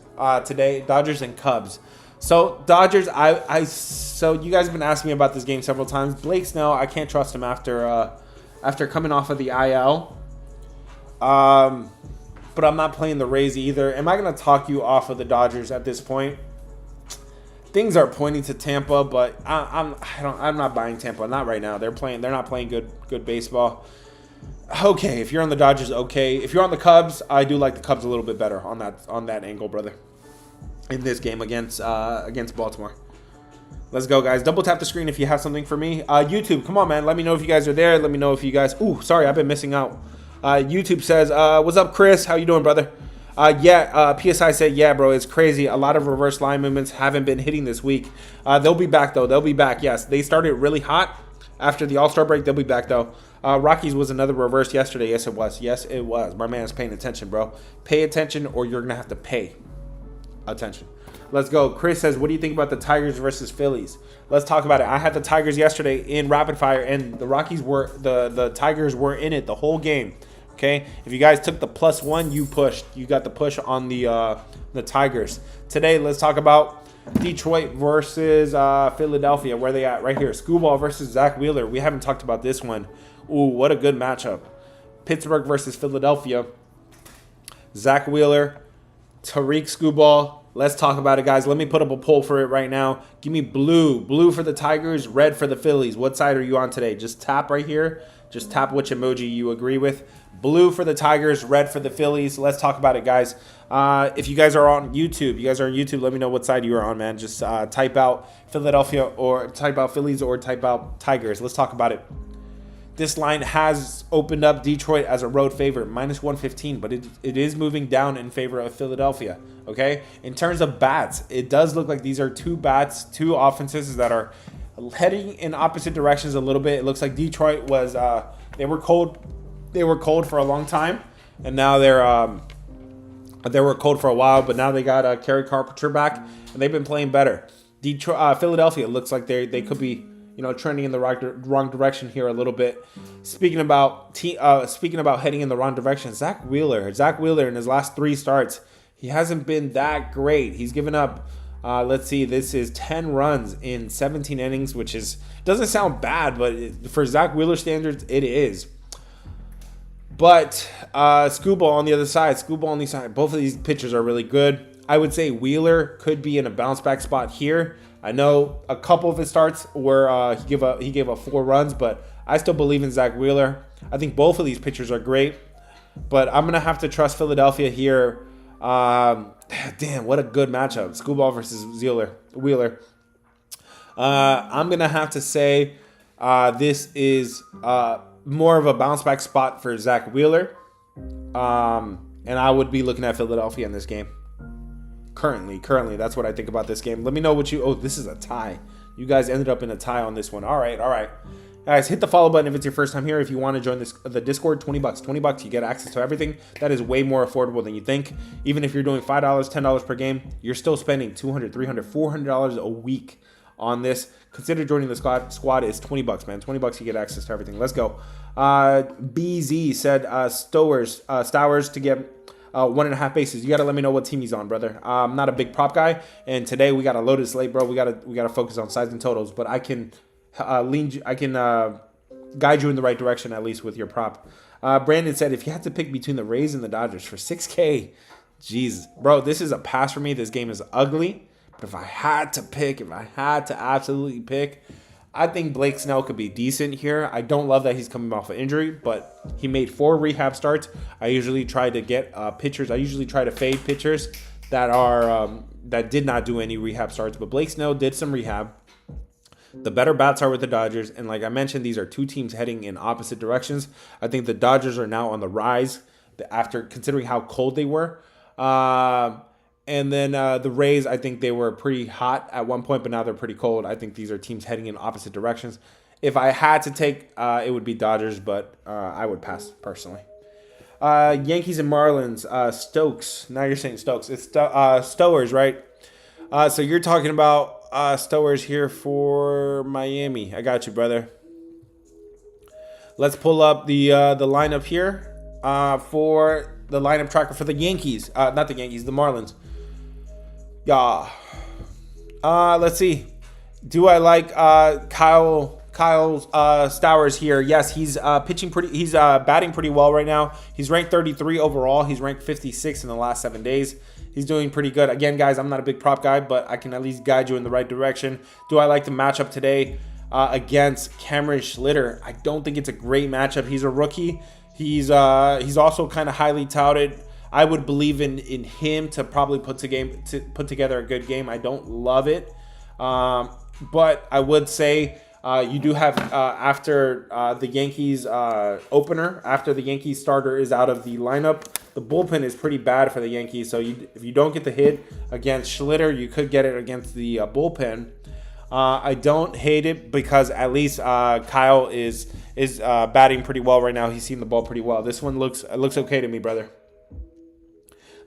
Speaker 1: today? Dodgers and Cubs. So, Dodgers, so you guys have been asking me about this game several times. Blake Snell, I can't trust him after coming off of the IL. But I'm not playing the Rays either. Am I going to talk you off of the Dodgers at this point? Things are pointing to Tampa, but I'm not buying Tampa. Not right now. They're not playing good baseball. Okay, if you're on the Dodgers, okay. If you're on the Cubs, I do like the Cubs a little bit better on that angle, brother. In this game against Baltimore. Let's go, guys. Double tap the screen if you have something for me. YouTube, come on, man. Let me know if you guys are there. Let me know if you guys... Ooh, sorry, I've been missing out. YouTube says, what's up, Chris? How you doing, brother? PSI said, yeah, bro, it's crazy. A lot of reverse line movements haven't been hitting this week. They'll be back, though. They'll be back, yes. They started really hot after the All-Star break. They'll be back, though. Rockies was another reverse yesterday. Yes, it was. Yes, it was. My man's paying attention, bro. Pay attention or you're going to have to pay attention. Let's go. Chris says, what do you think about the Tigers versus Phillies? Let's talk about it. I had the Tigers yesterday in rapid fire, and the Rockies were the Tigers were in it the whole game. Okay, if you guys took the +1, you pushed. You got the push on the Tigers. Today, let's talk about Detroit versus Philadelphia. Where they at? Right here. Screwball versus Zach Wheeler. We haven't talked about this one. Ooh, what a good matchup. Pittsburgh versus Philadelphia. Zach Wheeler, Tariq Screwball. Let's talk about it, guys. Let me put up a poll for it right now. Give me blue. Blue for the Tigers, red for the Phillies. What side are you on today? Just tap right here. Just tap which emoji you agree with. Blue for the Tigers, red for the Phillies. Let's talk about it, guys. If you guys are on YouTube, let me know what side you are on, man. Just type out Philadelphia or type out Phillies or type out Tigers. Let's talk about it. This line has opened up Detroit as a road favorite, -115, but it is moving down in favor of Philadelphia, okay? In terms of bats, it does look like these are two offenses that are heading in opposite directions a little bit. It looks like Detroit was, they were cold for a long time, and now they were cold for a while, but now they got Kerry Carpenter back, and they've been playing better. Philadelphia looks like they could be, trending in the wrong direction here a little bit. Speaking about heading in the wrong direction, Zach Wheeler in his last 3 starts, he hasn't been that great. He's given up, this is 10 runs in 17 innings, which doesn't sound bad, but for Zach Wheeler standards, it is. But Screwball on the other side, both of these pitchers are really good. I would say Wheeler could be in a bounce back spot here. I know a couple of his starts where he gave up 4 runs, but I still believe in Zach Wheeler. I think both of these pitchers are great, but I'm going to have to trust Philadelphia here. Damn, what a good matchup. Screwball versus Wheeler. I'm going to have to say this is more of a bounce back spot for Zach Wheeler. And I would be looking at Philadelphia in this game. Currently, that's what I think about this game. Let me know what this is a tie. You guys ended up in a tie on this one. All right. Guys, hit the follow button if it's your first time here. If you want to join the Discord, $20. You get access to everything. That is way more affordable than you think. Even if you're doing $5, $10 per game, you're still spending $200, $300, $400 a week on this. Consider joining the squad is $20, man. $20, you get access to everything. Let's go. BZ said Stowers to get 1.5 bases. You got to let me know what team he's on, brother. I'm not a big prop guy, and today we got a loaded slate, bro. We gotta focus on sides and totals, but I can guide you in the right direction at least with your prop. Brandon said if you had to pick between the Rays and the Dodgers for $6K, jeez, bro, this is a pass for me. This game is ugly, but if I had to absolutely pick, I think Blake Snell could be decent here. I don't love that he's coming off an injury, but he made 4 rehab starts. I usually try to get pitchers. I usually try to fade pitchers that did not do any rehab starts, but Blake Snell did some rehab. The better bats are with the Dodgers, and like I mentioned, these are two teams heading in opposite directions. I think the Dodgers are now on the rise after considering how cold they were. And then the Rays, I think they were pretty hot at one point, but now they're pretty cold. I think these are teams heading in opposite directions. If I had to take, it would be Dodgers, but I would pass personally. Yankees and Marlins, Stokes. Now you're saying Stokes. It's Stowers, right? So you're talking about Stowers here for Miami. I got you, brother. Let's pull up the lineup here for the lineup tracker for the Yankees. Not the Yankees, the Marlins. Yeah. Let's see. Do I like Kyle Stowers here? Yes, he's pitching pretty. He's batting pretty well right now. He's ranked 33 overall. He's ranked 56 in the last 7 days. He's doing pretty good. Again, guys, I'm not a big prop guy, but I can at least guide you in the right direction. Do I like the matchup today against Cameron Schlitter? I don't think it's a great matchup. He's a rookie. He's also kind of highly touted. I would believe in him to probably put together a good game. I don't love it, but I would say you do have after the Yankees opener, after the Yankees starter is out of the lineup, the bullpen is pretty bad for the Yankees. So if you don't get the hit against Schlitter, you could get it against the bullpen. I don't hate it because at least Kyle is batting pretty well right now. He's seen the ball pretty well. This one looks okay to me, brother.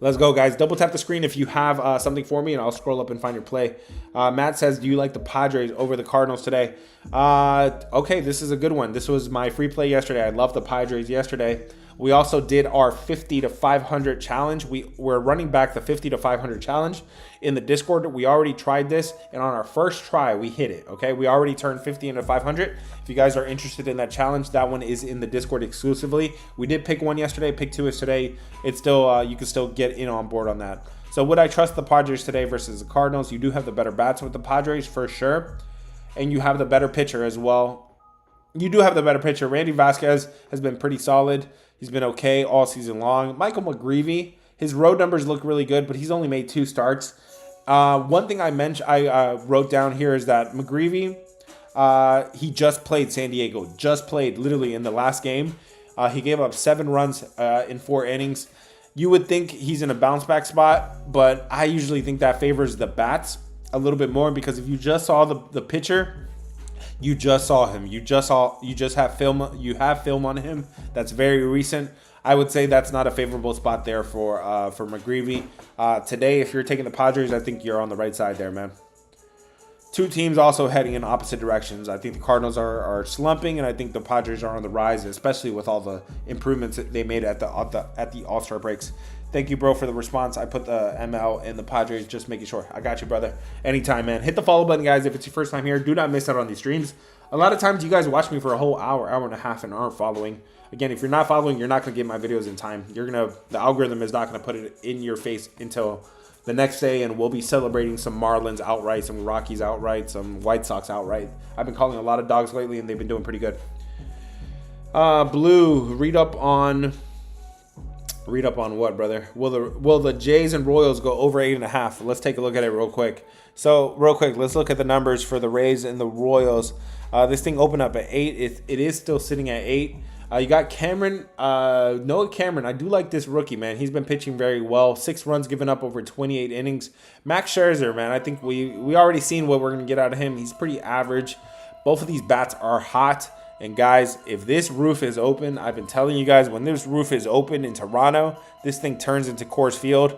Speaker 1: Let's go, guys. Double tap the screen if you have something for me, and I'll scroll up and find your play. Matt says, do you like the Padres over the Cardinals today? Okay, this is a good one. This was my free play yesterday. I loved the Padres yesterday. We also did our 50 to 500 challenge. We're running back the 50 to 500 challenge in the Discord. We already tried this, and on our first try, we hit it, okay? We already turned 50 into 500. If you guys are interested in that challenge, that one is in the Discord exclusively. We did pick one yesterday. Pick 2 is today. It's still, you can still get in on board on that. So would I trust the Padres today versus the Cardinals? You do have the better bats with the Padres for sure, and you have the better pitcher as well. You do have the better pitcher. Randy Vasquez has been pretty solid. He's been okay all season long. Michael McGreevy, his road numbers look really good, but he's only made 2 starts. One thing I wrote down here is that McGreevy, he just played San Diego. Just played literally in the last game. He gave up 7 runs in 4 innings. You would think he's in a bounce back spot, but I usually think that favors the bats a little bit more, because if you just saw the pitcher, you just saw him. You just have film. You have film on him that's very recent. I would say that's not a favorable spot there for McGreevy. Today, if you're taking the Padres, I think you're on the right side there, man. 2 teams also heading in opposite directions. I think the Cardinals are slumping, and I think the Padres are on the rise, especially with all the improvements that they made at the All-Star breaks. Thank you, bro, for the response. I put the ML and the Padres, just making sure. I got you, brother. Anytime, man. Hit the follow button, guys, if it's your first time here. Do not miss out on these streams. A lot of times you guys watch me for a whole hour and a half, and aren't following. Again, if you're not following, you're not going to get my videos in time. The algorithm is not going to put it in your face until the next day, and we'll be celebrating some Marlins outright, some Rockies outright, some White Sox outright. I've been calling a lot of dogs lately, and they've been doing pretty good. Blue, read up on what, brother? Will the Jays and Royals go over 8.5? Let's take a look at it real quick. So, real quick, let's look at the numbers for the Rays and the Royals. This thing opened up at 8. It is still sitting at 8. You got Noah Cameron. I do like this rookie, man. He's been pitching very well. 6 runs given up over 28 innings. Max Scherzer, man, I think we already seen what we're going to get out of him. He's pretty average. Both of these bats are hot. And guys, if this roof is open, I've been telling you guys, when this roof is open in Toronto, this thing turns into Coors Field.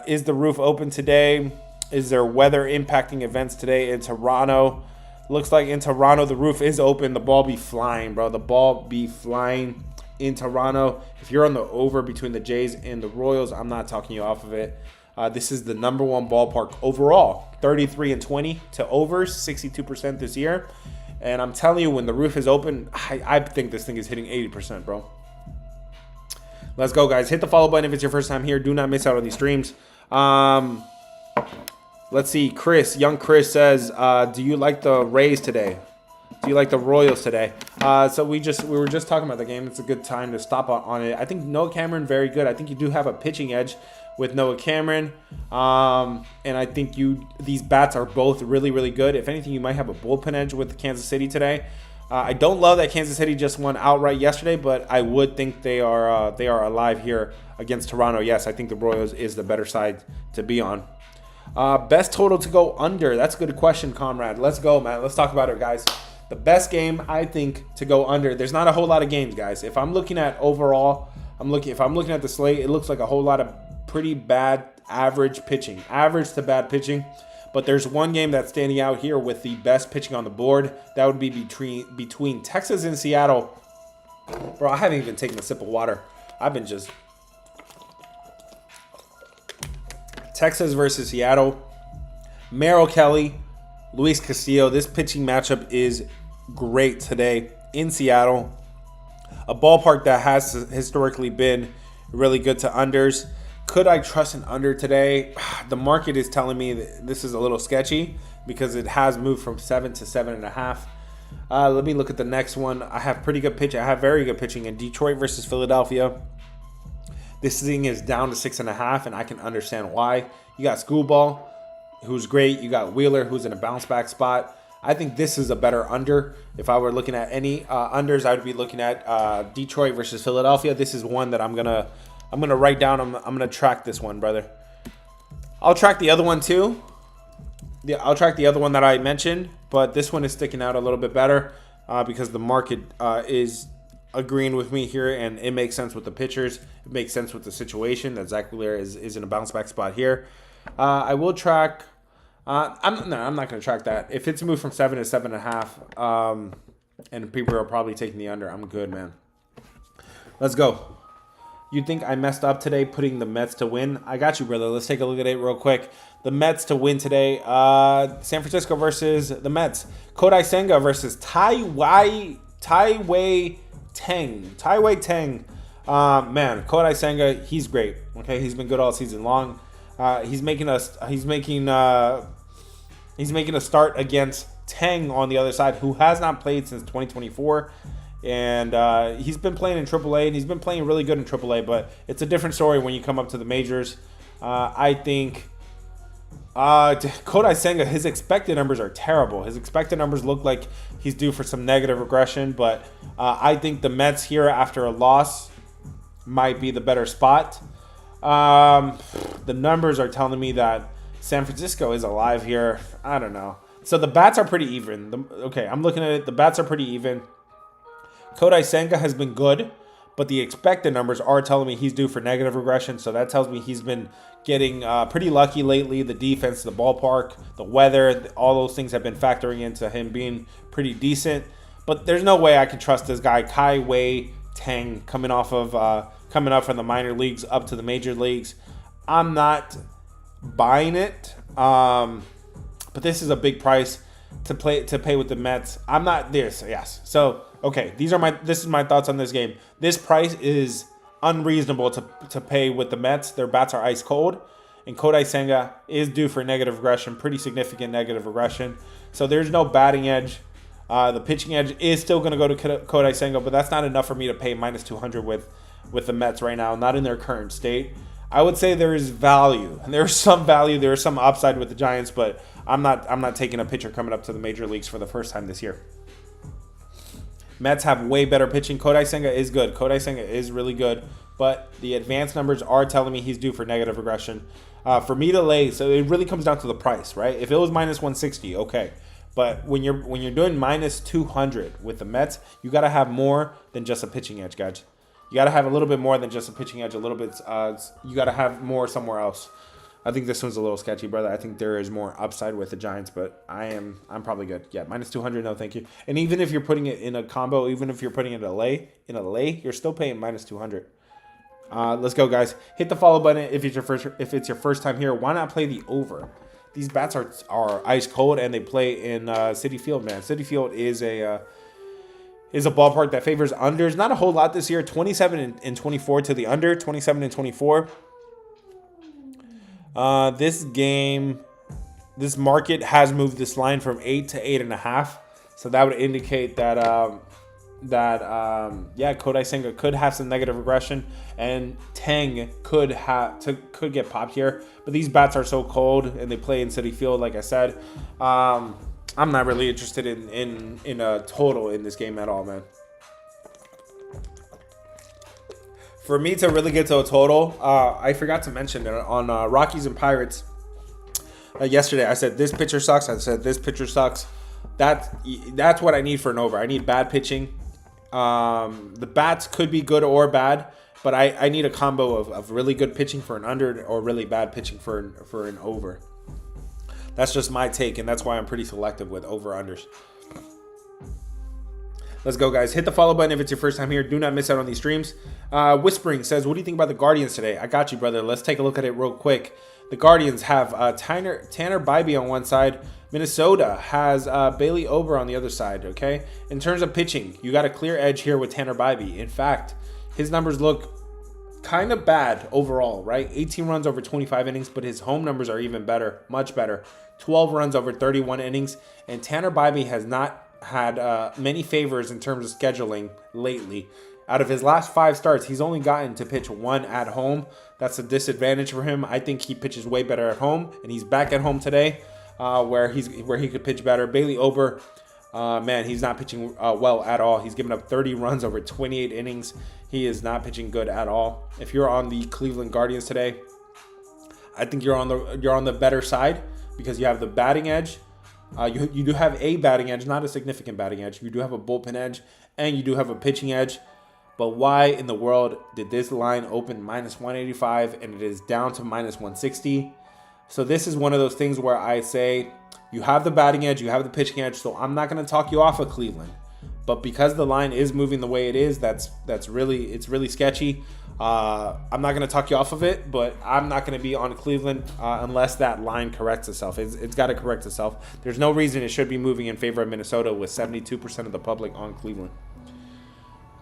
Speaker 1: Is the roof open today? Is there weather impacting events today in Toronto? Looks like in Toronto, the roof is open. The ball be flying, bro. The ball be flying in Toronto. If you're on the over between the Jays and the Royals, I'm not talking you off of it. This is the number 1 ballpark overall. 33-20 to overs, 62% this year. And I'm telling you, when the roof is open, I think this thing is hitting 80%, bro. Let's go, guys. Hit the follow button if it's your first time here. Do not miss out on these streams. Let's see. Young Chris says, do you like the Rays today? Do you like the Royals today? So we were just talking about the game. It's a good time to stop on it. I think Noah Cameron, very good. I think you do have a pitching edge with Noah Cameron. And I think these bats are both really, really good. If anything, you might have a bullpen edge with Kansas City today. I don't love that Kansas City just won outright yesterday, but I would think they are alive here against Toronto. Yes, I think the Royals is the better side to be on. Best total to go under. That's a good question, comrade. Let's go, man. Let's talk about it, guys. The best game, I think, to go under. There's not a whole lot of games, guys. If I'm looking at overall, if I'm looking at the slate, it looks like a whole lot of pretty bad average pitching. Average to bad pitching. But there's one game that's standing out here with the best pitching on the board. That would be between Texas and Seattle. Bro, I haven't even taken a sip of water. I've been just... Texas versus Seattle. Merrill Kelly, Luis Castillo. This pitching matchup is great today in Seattle. A ballpark that has historically been really good to unders. Could I trust an under today? The market is telling me that this is a little sketchy because it has moved from 7 to 7.5. Let me look at the next one. I have pretty good pitching. I have very good pitching in Detroit versus Philadelphia. This thing is down to 6.5, and I can understand why. You got Schoolball, who's great. You got Wheeler, who's in a bounce back spot. I think this is a better under. If I were looking at any unders, I would be looking at Detroit versus Philadelphia. This is one that I'm gonna write down. I'm gonna track this one, brother. I'll track the other one too. Yeah, I'll track the other one that I mentioned, but this one is sticking out a little bit better because the market is agreeing with me here, and it makes sense with the pitchers. It makes sense with the situation that Zach Wheeler is in a bounce back spot here. I will track. I'm not going to track that. If it's moved from 7 to 7.5, and people are probably taking the under, I'm good, man. Let's go. You think I messed up today putting the Mets to win? I got you, brother. Let's take a look at it real quick. The Mets to win today. San Francisco versus the Mets. Kodai Senga versus Tai-Wei Tang. Man, Kodai Senga, he's great. Okay, he's been good all season long. He's making a start against Tang on the other side, who has not played since 2024. And he's been playing in AAA, and he's been playing really good in AAA, but it's a different story when you come up to the majors. I think Kodai Senga, his expected numbers are terrible. His expected numbers look like he's due for some negative regression, but I think the Mets here after a loss might be the better spot. The numbers are telling me that San Francisco is alive here. I don't know. So the bats are pretty even. Okay, I'm looking at it. The bats are pretty even. Kodai Senga has been good, but the expected numbers are telling me he's due for negative regression. So that tells me he's been getting pretty lucky lately. The defense, the ballpark, the weather, all those things have been factoring into him being pretty decent. But there's no way I can trust this guy, Kai Wei Tang, coming up from the minor leagues up to the major leagues. I'm not buying it, but this is a big price to pay with the Mets. I'm not this. Yes. So okay, this is my thoughts on this game. This price is unreasonable to pay with the Mets. Their bats are ice cold, and Kodai Senga is due for negative regression, pretty significant negative regression. So there's no batting edge. The pitching edge is still going to go to Kodai Senga, but that's not enough for me to pay minus 200 with the Mets right now, not in their current state. I would say there is value, and there's some value, there is some upside with the Giants, but I'm not taking a pitcher coming up to the major leagues for the first time this year. Mets have way better pitching. Kodai Senga is good. Kodai Senga is really good, but the advanced numbers are telling me he's due for negative regression. For me to lay, so it really comes down to the price, right? If it was minus 160, okay. But when you're doing minus 200 with the Mets, you got to have more than just a pitching edge, guys. You got to have a little bit more than just a pitching edge. A little bit. You got to have more somewhere else. I think this one's a little sketchy, brother. I think there is more upside with the Giants, but I'm probably good. Yeah, minus 200, no thank you. And even if you're putting it in a combo, even if you're putting it in a lay, you're still paying minus 200. Let's go, guys. Hit the follow button if it's your first time here. Why not play the over? These bats are ice cold, and they play in Citi Field, man. Citi Field is a ballpark that favors unders. Not a whole lot this year. 27 and 24 to the under. 27 and 24. This market has moved this line from 8 to 8.5. So that would indicate that Kodai Senga could have some negative regression, and Tang could get popped here. But these bats are so cold, and they play in Citi Field, like I said. I'm not really interested in a total in this game at all, man. For me to really get to a total, I forgot to mention that on Rockies and Pirates yesterday. I said this pitcher sucks. I said this pitcher sucks. That's what I need for an over. I need bad pitching. The bats could be good or bad, but I need a combo of really good pitching for an under or really bad pitching for an over. That's just my take, and that's why I'm pretty selective with over-unders. Let's go, guys. Hit the follow button if it's your first time here. Do not miss out on these streams. Whispering says, what do you think about the Guardians today? I got you, brother. Let's take a look at it real quick. The Guardians have Tanner Bybee on one side. Minnesota has Bailey Ober on the other side, okay? In terms of pitching, you got a clear edge here with Tanner Bybee. In fact, his numbers look kind of bad overall, right? 18 runs over 25 innings, but his home numbers are even better, much better. 12 runs over 31 innings, and Tanner Bybee has not had many favors in terms of scheduling lately. Out of his last 5 starts, he's only gotten to pitch 1 at home. That's a disadvantage for him. I think he pitches way better at home, and he's back at home today, where he could pitch better. Bailey Ober, man, he's not pitching well at all. He's given up 30 runs over 28 innings. He is not pitching good at all. If you're on the Cleveland Guardians today, I think you're on the better side because you have the batting edge. You do have a batting edge, not a significant batting edge. You do have a bullpen edge, and you do have a pitching edge. But why in the world did this line open minus 185 and it is down to minus 160? So this is one of those things where I say you have the batting edge, you have the pitching edge, so I'm not going to talk you off of Cleveland. But because the line is moving the way it is, it's really sketchy. I'm not going to talk you off of it, but I'm not going to be on Cleveland unless that line corrects itself. It's got to correct itself. There's no reason it should be moving in favor of Minnesota with 72% of the public on Cleveland.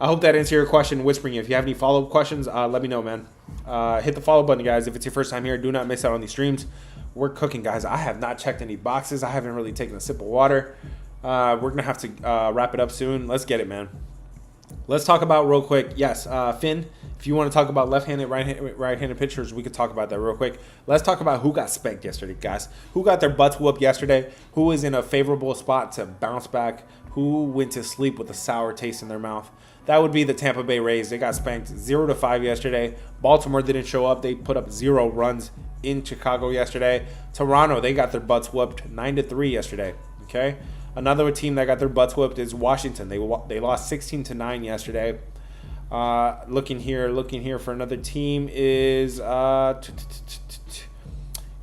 Speaker 1: I hope that answered your question, Whispering. If you have any follow-up questions, let me know, man. Hit the follow button, guys. If it's your first time here, do not miss out on these streams. We're cooking, guys. I have not checked any boxes. I haven't really taken a sip of water. We're going to have to wrap it up soon. Let's get it, man. Let's talk about real quick. Yes, Finn, if you want to talk about left-handed, right-handed pitchers, we could talk about that real quick. Let's talk about who got spanked yesterday, guys. Who got their butts whooped yesterday? Who is in a favorable spot to bounce back? Who went to sleep with a sour taste in their mouth? That would be the Tampa Bay Rays. They got spanked 0-5 yesterday. Baltimore didn't show up. They put up 0 runs in Chicago yesterday. Toronto, they got their butts whooped 9-3 yesterday. Okay. Another team that got their butts whooped is Washington. They lost 16-9 yesterday. Looking here for another team is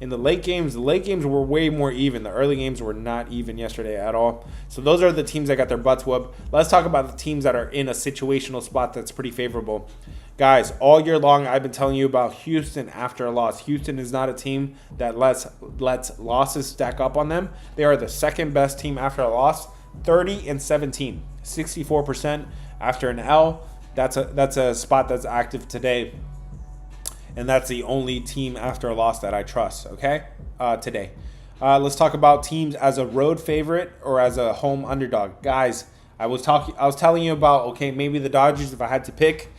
Speaker 1: in the late games. The late games were way more even. The early games were not even yesterday at all. So those are the teams that got their butts whooped. Let's talk about the teams that are in a situational spot that's pretty favorable. Guys, all year long, I've been telling you about Houston after a loss. Houston is not a team that lets losses stack up on them. They are the second best team after a loss, 30-17, 64% after an L. That's a spot that's active today, and that's the only team after a loss that I trust. Okay, today. Let's talk about teams as a road favorite or as a home underdog, guys. I was telling you about, okay, maybe the Dodgers if I had to pick.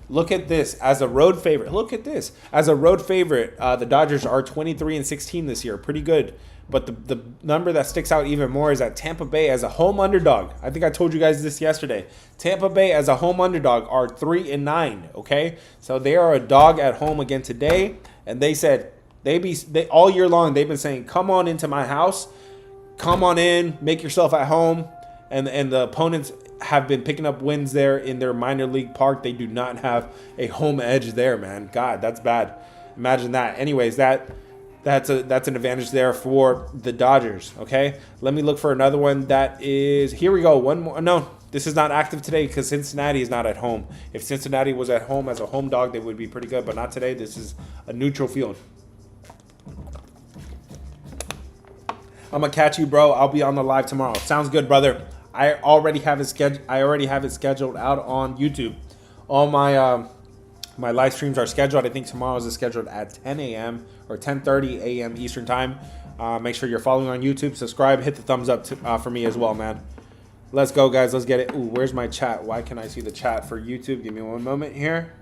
Speaker 1: Look at this as a road favorite. Look at this as a road favorite. The Dodgers are 23-16 this year, pretty good. But the number that sticks out even more is that Tampa Bay as a home underdog. I think I told you guys this yesterday. Tampa Bay as a home underdog are 3-9. Okay, so they are a dog at home again today, and they said they all year long they've been saying, "Come on into my house, come on in, make yourself at home," and the opponents have been picking up wins there in their minor league park. They do not have a home edge there, man. God, that's bad. Imagine that. Anyways, that's an advantage there for the Dodgers. Okay, let me look for another one that is. Here we go. One more. No, this is not active today because Cincinnati is not at home. If Cincinnati was at home as a home dog, they would be pretty good, but not today. This is a neutral field. I'm gonna catch you, bro. I'll be on the live tomorrow. Sounds good, brother. I already have it scheduled out on YouTube. All my my live streams are scheduled. I think tomorrow's is scheduled at 10 a.m. or 10:30 a.m. Eastern time. Make sure you're following on YouTube. Subscribe. Hit the thumbs up for me as well, man. Let's go, guys. Let's get it. Ooh, where's my chat? Why can I see the chat for YouTube? Give me one moment here.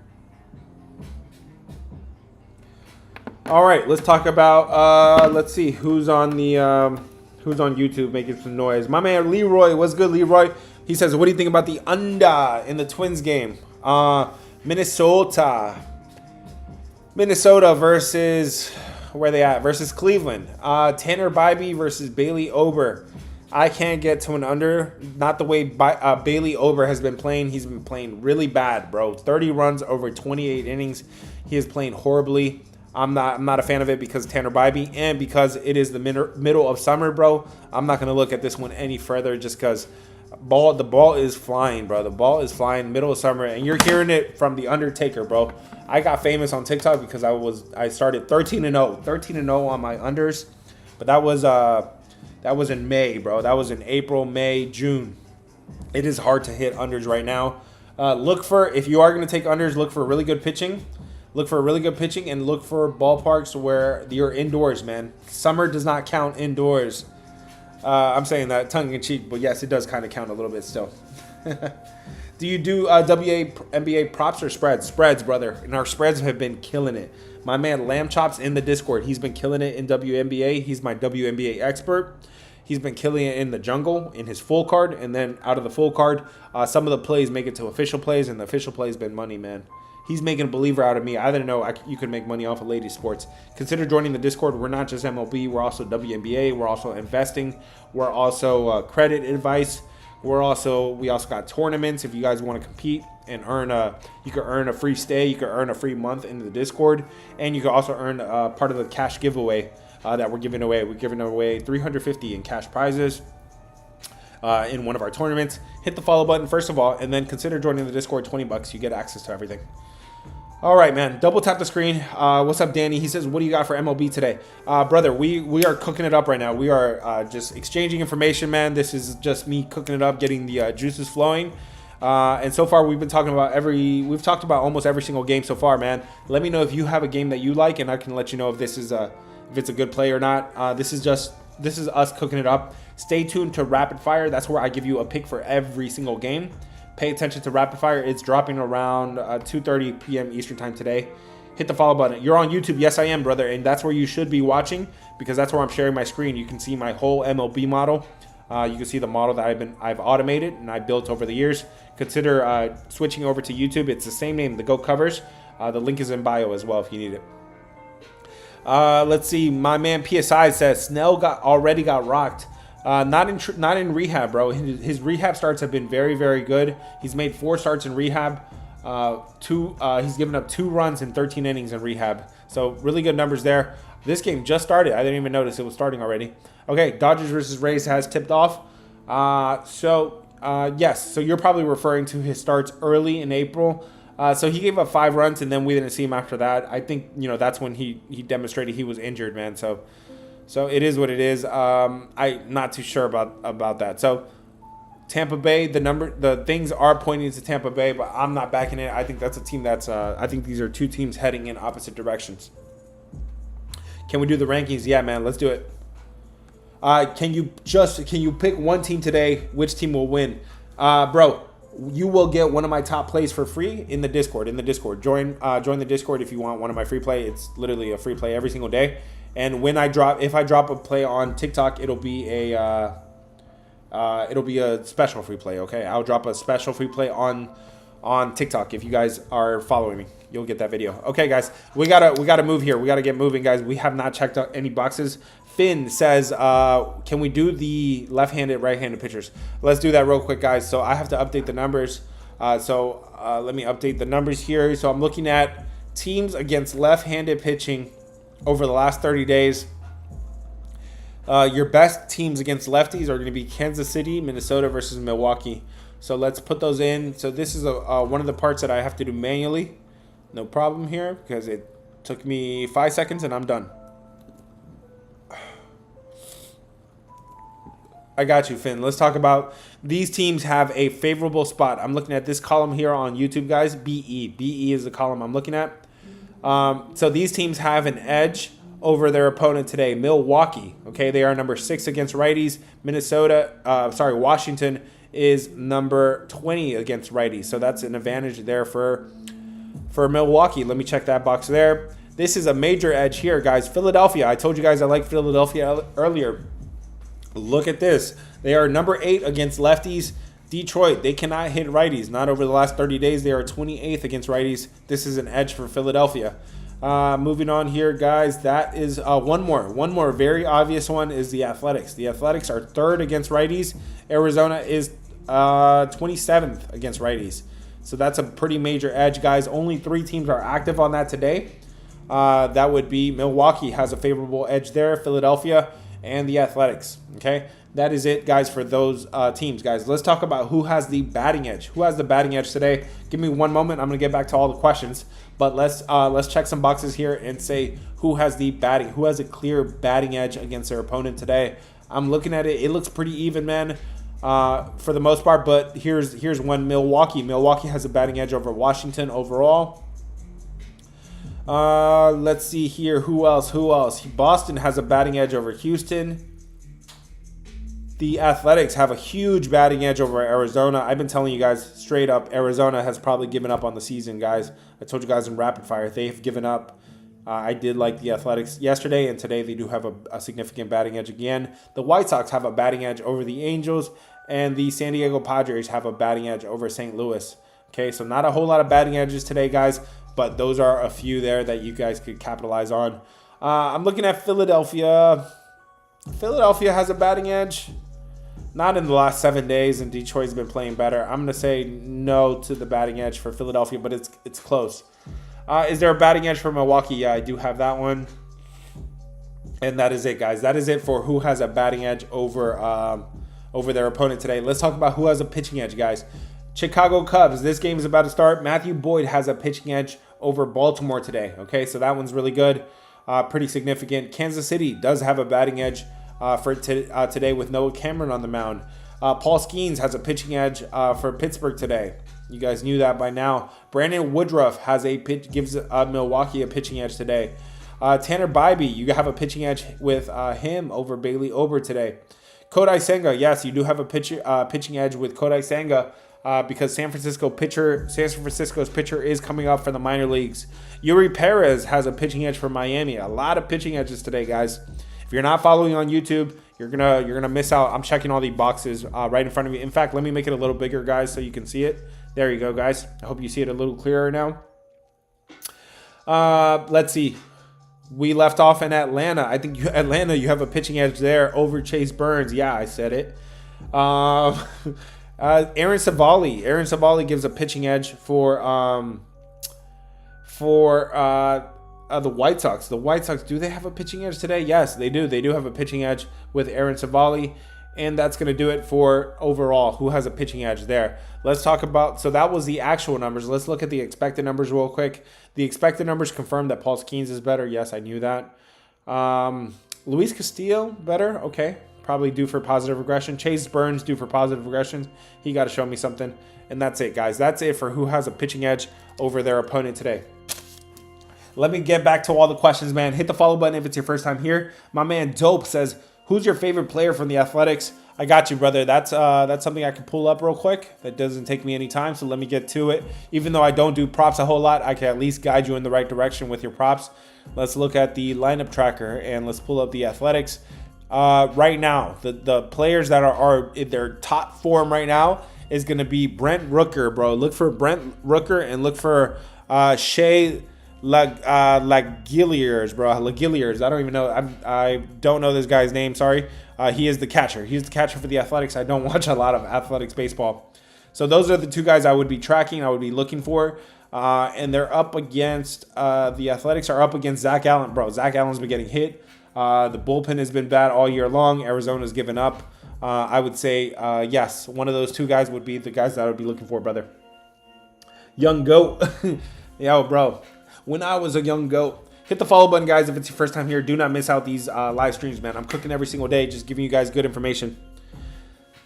Speaker 1: All right, let's talk about. Let's see who's on the. Who's on YouTube making some noise? My man Leroy. What's good, Leroy? He says, what do you think about the under in the Twins game? Minnesota versus, where they at? Versus Cleveland. Tanner Bybee versus Bailey Ober. I can't get to an under. Not the way Bailey Ober has been playing. He's been playing really bad, bro. 30 runs over 28 innings. He is playing horribly. I'm not a fan of it because of Tanner Bybee and because it is the middle of summer, bro. I'm not going to look at this one any further just because the ball is flying, bro. The ball is flying middle of summer, and you're hearing it from The Undertaker, bro. I got famous on TikTok because I started 13-0 on my unders, but that was in May, bro. That was in April, May, June. It is hard to hit unders right now. If you are going to take unders, look for really good pitching. Look for really good pitching and look for ballparks where you're indoors, man. Summer does not count indoors. I'm saying that tongue in cheek, but yes, it does kind of count a little bit still. Do you do WNBA props or spreads? Spreads, brother. And our spreads have been killing it. My man Lamb Chops in the Discord, he's been killing it in WNBA. He's my WNBA expert. He's been killing it in the jungle in his full card. And then out of the full card, some of the plays make it to official plays, and the official plays been money, man. He's making a believer out of me. I didn't know you could make money off of ladies sports. Consider joining the Discord. We're not just MLB. We're also WNBA. We're also investing. We're also credit advice. We also got tournaments. If you guys want to compete and you can earn a free stay. You can earn a free month in the Discord, and you can also earn part of the cash giveaway that we're giving away. We're giving away $350 in cash prizes in one of our tournaments. Hit the follow button first of all, and then consider joining the Discord. $20. You get access to everything. All right, man. Double tap the screen. What's up, Danny? He says, what do you got for MLB today? Brother, we are cooking it up right now. We are just exchanging information, man. This is just me cooking it up, getting the juices flowing. And so far, we've talked about almost every single game so far, man. Let me know if you have a game that you like, and I can let you know if it's a good play or not. This is us cooking it up. Stay tuned to Rapid Fire. That's where I give you a pick for every single game. Pay attention to Rapid Fire. It's dropping around 2:30 p.m. Eastern time today. Hit the follow button. You're on YouTube. Yes, I am, brother. And that's where you should be watching because that's where I'm sharing my screen. You can see my whole MLB model. You can see the model that I've automated and I built over the years. Consider switching over to YouTube. It's the same name, the Go Covers. The link is in bio as well if you need it. Let's see. My man PSI says Snell already got rocked. Not in rehab, bro. His rehab starts have been very, very good. He's made 4 starts in rehab. He's given up 2 runs in 13 innings in rehab. So really good numbers there. This game just started. I didn't even notice it was starting already. Okay, Dodgers versus Rays has tipped off. Yes. So you're probably referring to his starts early in April. So he gave up 5 runs, and then we didn't see him after that. I think that's when he demonstrated he was injured, man. So it is what it is. I'm not too sure about that. So Tampa Bay, the things are pointing to Tampa Bay, but I'm not backing it. I think that's a team that's. I think these are 2 teams heading in opposite directions. Can we do the rankings? Yeah, man. Let's do it. Can you pick one team today? Which team will win, bro? You will get one of my top plays for free in the Discord. Join the Discord if you want one of my free play. It's literally a free play every single day. And if I drop a play on TikTok, it'll be a special free play. Okay, I'll drop a special free play on TikTok. If you guys are following me, you'll get that video. Okay, guys, we gotta move here. We gotta get moving, guys. We have not checked out any boxes. Finn says, can we do the left-handed, right-handed pitchers? Let's do that real quick, guys. So I have to update the numbers. Let me update the numbers here. So I'm looking at teams against left-handed pitching over the last 30 days. Your best teams against lefties are going to be Kansas City, Minnesota versus Milwaukee. So let's put those in. So this is one of the parts that I have to do manually. No problem here because it took me 5 seconds and I'm done. I got you, Finn. Let's talk about these teams have a favorable spot. I'm looking at this column here on YouTube, guys. BE. BE is the column I'm looking at. So these teams have an edge over their opponent today. Milwaukee, okay, they are number 6 against righties. Washington is number 20 against righties. So that's an advantage there for Milwaukee. Let me check that box there. This is a major edge here, guys. Philadelphia. I told you guys I like Philadelphia earlier. Look at this. They are number 8 against lefties. Detroit, they cannot hit righties. Not over the last 30 days. They are 28th against righties. This is an edge for Philadelphia. Moving on here, guys. That is one more. One more very obvious one is the Athletics. The Athletics are 3rd against righties. Arizona is 27th against righties. So that's a pretty major edge, guys. Only 3 teams are active on that today. That would be Milwaukee has a favorable edge there. Philadelphia and the Athletics. Okay, that is it, guys, for those teams, guys. Let's talk about who has the batting edge. Who has the batting edge today? Give me one moment. I'm gonna get back to all the questions, but let's check some boxes here and say who has a clear batting edge against their opponent today. I'm looking at it. It looks pretty even, man, for the most part. But here's one. Milwaukee has a batting edge over Washington overall. Let's see here. Who else? Boston has a batting edge over Houston. The Athletics have a huge batting edge over Arizona. I've been telling you guys straight up, Arizona has probably given up on the season, guys. I told you guys in Rapid Fire, they have given up. I did like the Athletics yesterday, and today they do have a significant batting edge again. The White Sox have a batting edge over the Angels, and the San Diego Padres have a batting edge over St. Louis. Okay, so not a whole lot of batting edges today, guys, but those are a few there that you guys could capitalize on. I'm looking at Philadelphia. Philadelphia has a batting edge. Not in the last 7 days, and Detroit's been playing better. I'm going to say no to the batting edge for Philadelphia, but it's close. Is there a batting edge for Milwaukee? Yeah, I do have that one. And that is it, guys. That is it for who has a batting edge over their opponent today. Let's talk about who has a pitching edge, guys. Chicago Cubs. This game is about to start. Matthew Boyd has a pitching edge over Baltimore today. Okay, so that one's really good. Pretty significant. Kansas City does have a batting edge today with Noah Cameron on the mound. Paul Skeens has a pitching edge for Pittsburgh today. You guys knew that by now. Brandon Woodruff gives Milwaukee a pitching edge today. Tanner Bybee, you have a pitching edge with him over Bailey Ober today. Kodai Senga, yes, you do have a pitching edge with Kodai Senga. because San Francisco's pitcher is coming up for the minor leagues. Yuri Perez has a pitching edge for Miami. A lot of pitching edges today, guys. If you're not following on YouTube, you're gonna miss out. I'm checking all the boxes right in front of you. In fact, let me make it a little bigger, guys, so you can see it. There you go, guys. I hope you see it a little clearer now. Let's see. We left off in Atlanta. I think Atlanta, you have a pitching edge there over Chase Burns. Yeah, I said it. Aaron Savali. Aaron Savali gives a pitching edge for the White Sox. The White Sox, do they have a pitching edge today? Yes, they do. They do have a pitching edge with Aaron Savali. And that's going to do it for overall. Who has a pitching edge there? Let's talk about, so that was the actual numbers. Let's look at the expected numbers real quick. The expected numbers confirm that Paul Skeens is better. Yes, I knew that. Luis Castillo, better. Okay. Probably due for positive regression. Chase Burns due for positive regression. He got to show me something. And that's it, guys. That's it for who has a pitching edge over their opponent today. Let me get back to all the questions, man. Hit the follow button if it's your first time here. My man Dope says, who's your favorite player from the Athletics? I got you, brother. That's something I can pull up real quick. That doesn't take me any time, so let me get to it. Even though I don't do props a whole lot, I can at least guide you in the right direction with your props. Let's look at the lineup tracker, and let's pull up the Athletics. Right now, the players that are in their top form right now is going to be Brent Rooker, bro. Look for Brent Rooker and look for Shea Lagilliers, bro. Lagilliers. I don't even know. I don't know this guy's name. Sorry. He is the catcher. He's the catcher for the Athletics. I don't watch a lot of Athletics baseball. So those are the two guys I would be tracking. I would be looking for. And they're up against, the Athletics are up against Zach Allen. Bro, Zach Allen's been getting hit. The bullpen has been bad all year long. Arizona's given up. I would say, yes, one of those two guys would be the guys that I would be looking for, brother. Young Goat. Yo, bro. When I was a young goat. Hit the follow button, guys, if it's your first time here. Do not miss out these live streams, man. I'm cooking every single day, just giving you guys good information.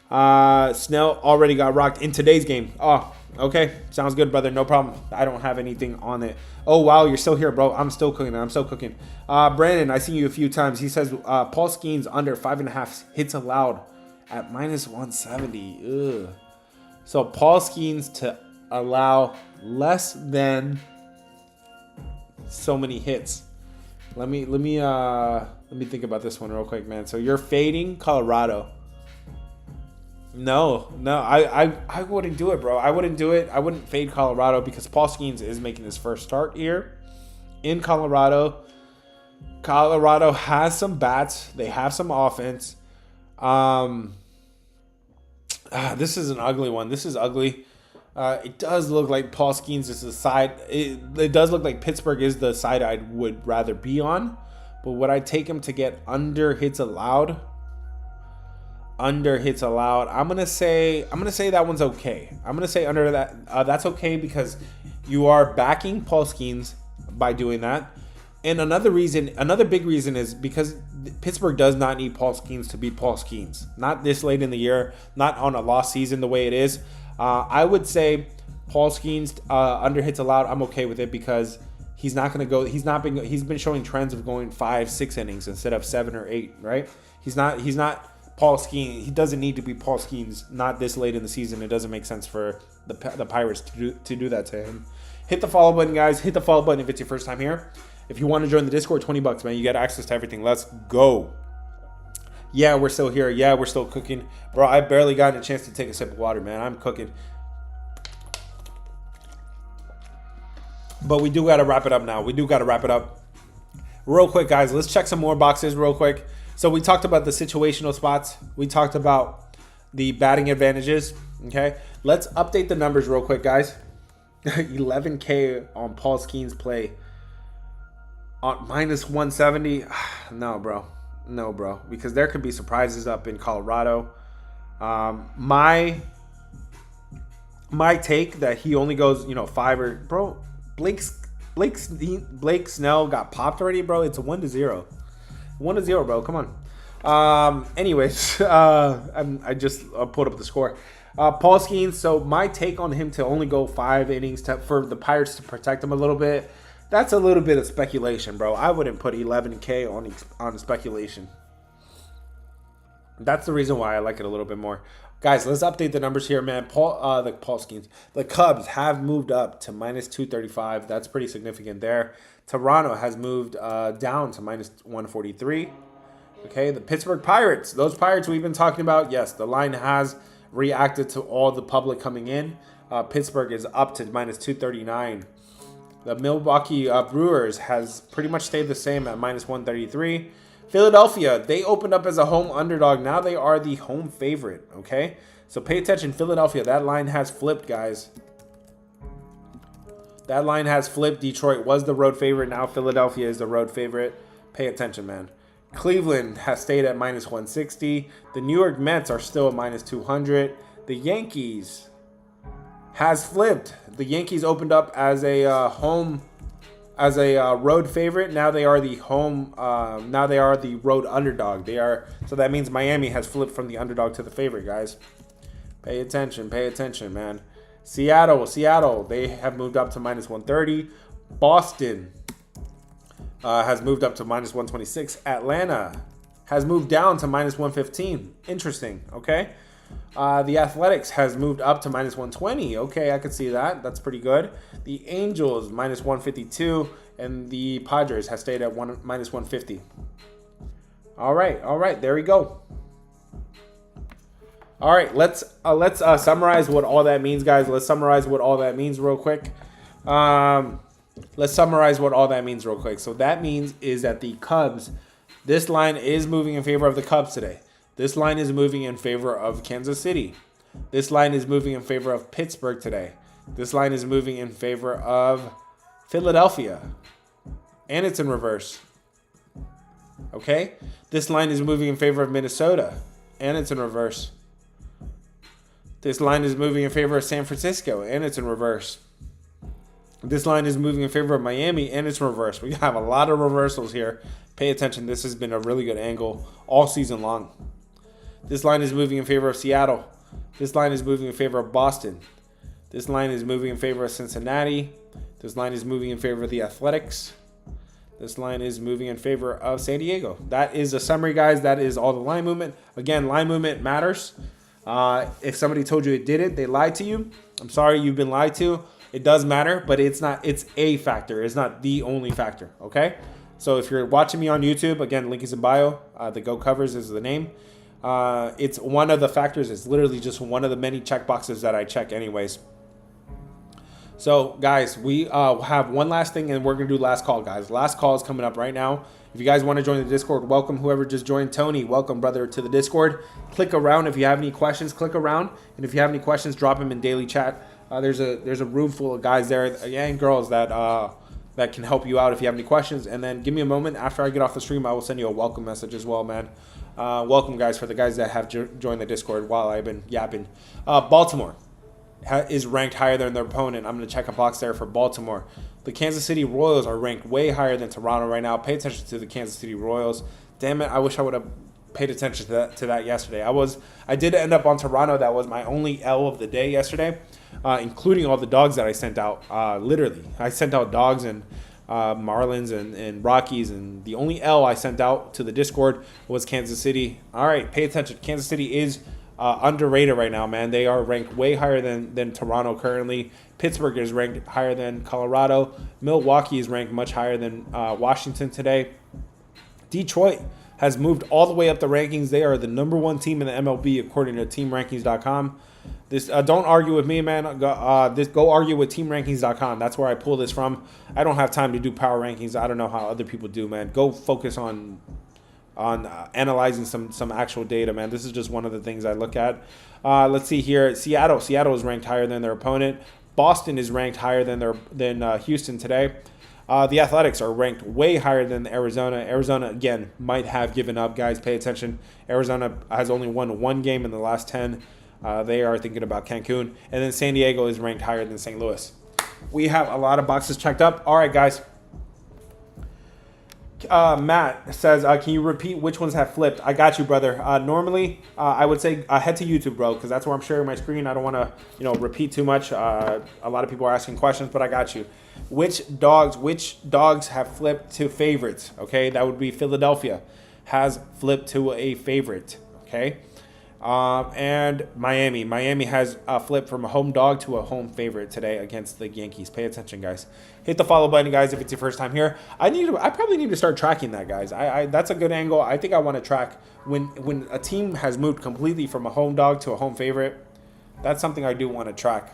Speaker 1: Snell already got rocked in today's game. Oh, okay. Sounds good, brother. No problem. I don't have anything on it. Oh, wow. You're still here, bro. I'm still cooking. I'm still cooking. Brandon, I seen you a few times. He says Paul Skeens under 5.5 hits allowed at minus 170. Ugh. So Paul Skeens to allow less than so many hits. Let me think about this one real quick, man. So you're fading Colorado. No, I wouldn't do it, bro. I wouldn't do it. I wouldn't fade Colorado because Paul Skeens is making his first start here in Colorado. Colorado has some bats. They have some offense. This is an ugly one. This is ugly. It does look like Paul Skeens is the side. It does look like Pittsburgh is the side I would rather be on. But would I take him to get under hits allowed? Under hits allowed. I'm gonna say that one's okay. I'm gonna say under that. That's okay because you are backing Paul Skeens by doing that. And another big reason is because Pittsburgh does not need Paul Skeens to beat Paul Skeens. Not this late in the year. Not on a lost season the way it is. I would say Paul Skeens under hits allowed. I'm okay with it because he's not going to go. He's been showing trends of going 5-6 innings instead of 7 or 8. Right? He's not Paul Skeens. He doesn't need to be Paul Skeens. Not this late in the season. It doesn't make sense for the Pirates to do that to him. Hit the follow button, guys. Hit the follow button if it's your first time here. If you want to join the Discord, $20, man. You get access to everything. Let's go. Yeah, we're still here. Yeah, we're still cooking. Bro, I barely got a chance to take a sip of water, man. I'm cooking. But we do got to wrap it up now. We do got to wrap it up. Real quick, guys. Let's check some more boxes real quick. So we talked about the situational spots. We talked about the batting advantages. Okay. Let's update the numbers real quick, guys. 11K on Paul Skeens' play. On minus 170. No, bro. No, bro, because there could be surprises up in Colorado. My take that he only goes, 5 or bro. Blake Snell got popped already, bro. It's a 1-0, 1-0, bro. Come on. Anyways, I just pulled up the score. Paul Skeens. So my take on him to only go 5 innings for the Pirates to protect him a little bit. That's a little bit of speculation, bro. I wouldn't put 11K on speculation. That's the reason why I like it a little bit more. Guys, let's update the numbers here, man. The Cubs have moved up to minus 235. That's pretty significant there. Toronto has moved down to minus 143. Okay, the Pittsburgh Pirates. Those Pirates we've been talking about. Yes, the line has reacted to all the public coming in. Pittsburgh is up to minus 239. The Milwaukee Brewers has pretty much stayed the same at minus 133. Philadelphia, they opened up as a home underdog. Now they are the home favorite, okay? So pay attention, Philadelphia. That line has flipped, guys. That line has flipped. Detroit was the road favorite. Now Philadelphia is the road favorite. Pay attention, man. Cleveland has stayed at minus 160. The New York Mets are still at minus 200. The Yankees has flipped. The Yankees opened up as a road favorite. Now they are the home. Now they are the road underdog. So that means Miami has flipped from the underdog to the favorite, guys. Pay attention, man. Seattle, they have moved up to minus 130. Boston has moved up to minus 126. Atlanta has moved down to minus 115. Interesting, okay? The Athletics has moved up to minus 120. Okay, I could see that. That's pretty good. The Angels, minus 152. And the Padres has stayed at minus 150. All right, there we go. All right, let's summarize what all that means, guys. Let's summarize what all that means real quick. So that means is that the Cubs, this line is moving in favor of the Cubs today. This line is moving in favor of Kansas City. This line is moving in favor of Pittsburgh today. This line is moving in favor of Philadelphia. And it's in reverse. Okay? This line is moving in favor of Minnesota. And it's in reverse. This line is moving in favor of San Francisco. And it's in reverse. This line is moving in favor of Miami. And it's in reverse. We have a lot of reversals here. Pay attention. This has been a really good angle all season long. This line is moving in favor of Seattle. This line is moving in favor of Boston. This line is moving in favor of Cincinnati. This line is moving in favor of the Athletics. This line is moving in favor of San Diego. That is a summary, guys. That is all the line movement. Again, line movement matters. If somebody told you it didn't, they lied to you. I'm sorry you've been lied to. It does matter, but it's not. It's a factor. It's not the only factor, okay? So if you're watching me on YouTube, again, link is in bio. The Go Covers is the name. It's one of the factors. It's literally just one of the many check boxes that I check anyways. So, guys, we have one last thing, and we're going to do last call, guys. Last call is coming up right now. If you guys want to join the Discord, welcome. Whoever just joined, Tony, welcome, brother, to the Discord. Click around. If you have any questions, click around. And if you have any questions, drop them in daily chat. There's a room full of guys there and girls that can help you out if you have any questions. And then give me a moment. After I get off the stream, I will send you a welcome message as well, man. Welcome, guys, for the guys that have joined the Discord while I've been yapping. Baltimore is ranked higher than their opponent. I'm going to check a box there for Baltimore. The Kansas City Royals are ranked way higher than Toronto right now. Pay attention to the Kansas City Royals. Damn it, I wish I would have paid attention to that yesterday. I did end up on Toronto. That was my only L of the day yesterday, including all the dogs that I sent out. Literally, I sent out dogs and Marlins and Rockies, and the only L I sent out to the Discord was Kansas City. All right, pay attention. Kansas City is underrated right now, man. They are ranked way higher than Toronto currently. Pittsburgh is ranked higher than Colorado. Milwaukee is ranked much higher than Washington today. Detroit has moved all the way up the rankings. They are the number one team in the MLB according to TeamRankings.com. This don't argue with me, man. Go argue with TeamRankings.com. That's where I pull this from. I don't have time to do power rankings. I don't know how other people do, man. Go focus on analyzing some actual data, man. This is just one of the things I look at. Let's see here. Seattle is ranked higher than their opponent. Boston is ranked higher than Houston today. The Athletics are ranked way higher than Arizona. Arizona, again, might have given up, guys. Pay attention. Arizona has only won one game in the last 10. They are thinking about Cancun. And then San Diego is ranked higher than St. Louis. We have a lot of boxes checked up. All right, guys. Matt says, can you repeat which ones have flipped? I got you, brother. Normally, I would say head to YouTube, bro, because that's where I'm sharing my screen. I don't want to, repeat too much. A lot of people are asking questions, but I got you. Which dogs have flipped to favorites? Okay, that would be Philadelphia has flipped to a favorite. Okay, And Miami. Miami has flipped from a home dog to a home favorite today against the Yankees. Pay attention, guys. Hit the follow button, guys, if it's your first time here. I probably need to start tracking that, guys. That's a good angle. I think I want to track when a team has moved completely from a home dog to a home favorite. That's something I do want to track.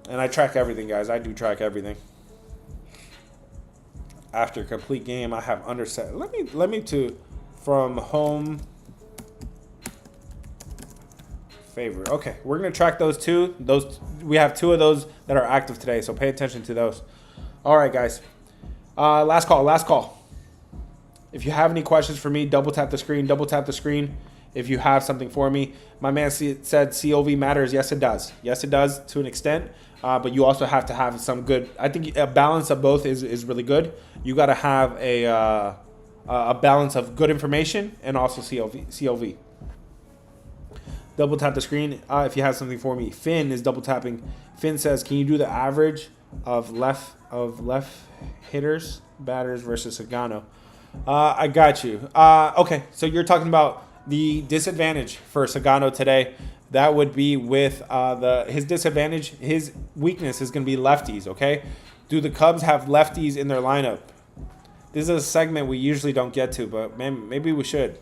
Speaker 1: And I track everything, guys. I do track everything. After a complete game, I have underset. Let me to from home favorite. Okay, we're gonna track those two. We have two of those that are active today, so pay attention to those. All right, guys. Last call. If you have any questions for me, double tap the screen. If you have something for me, my man said COV matters. Yes, it does. Yes, it does to an extent. But you also have to have some good. I think a balance of both is really good. You got to have a balance of good information and also COV. Double tap the screen if you have something for me. Finn is double tapping. Finn says, "Can you do the average of left hitters batters versus Sagano?" I got you. Okay, so you're talking about the disadvantage for Sagano today. That would be with his disadvantage. His weakness is going to be lefties. Okay, do the Cubs have lefties in their lineup? This is a segment we usually don't get to, but man, maybe we should.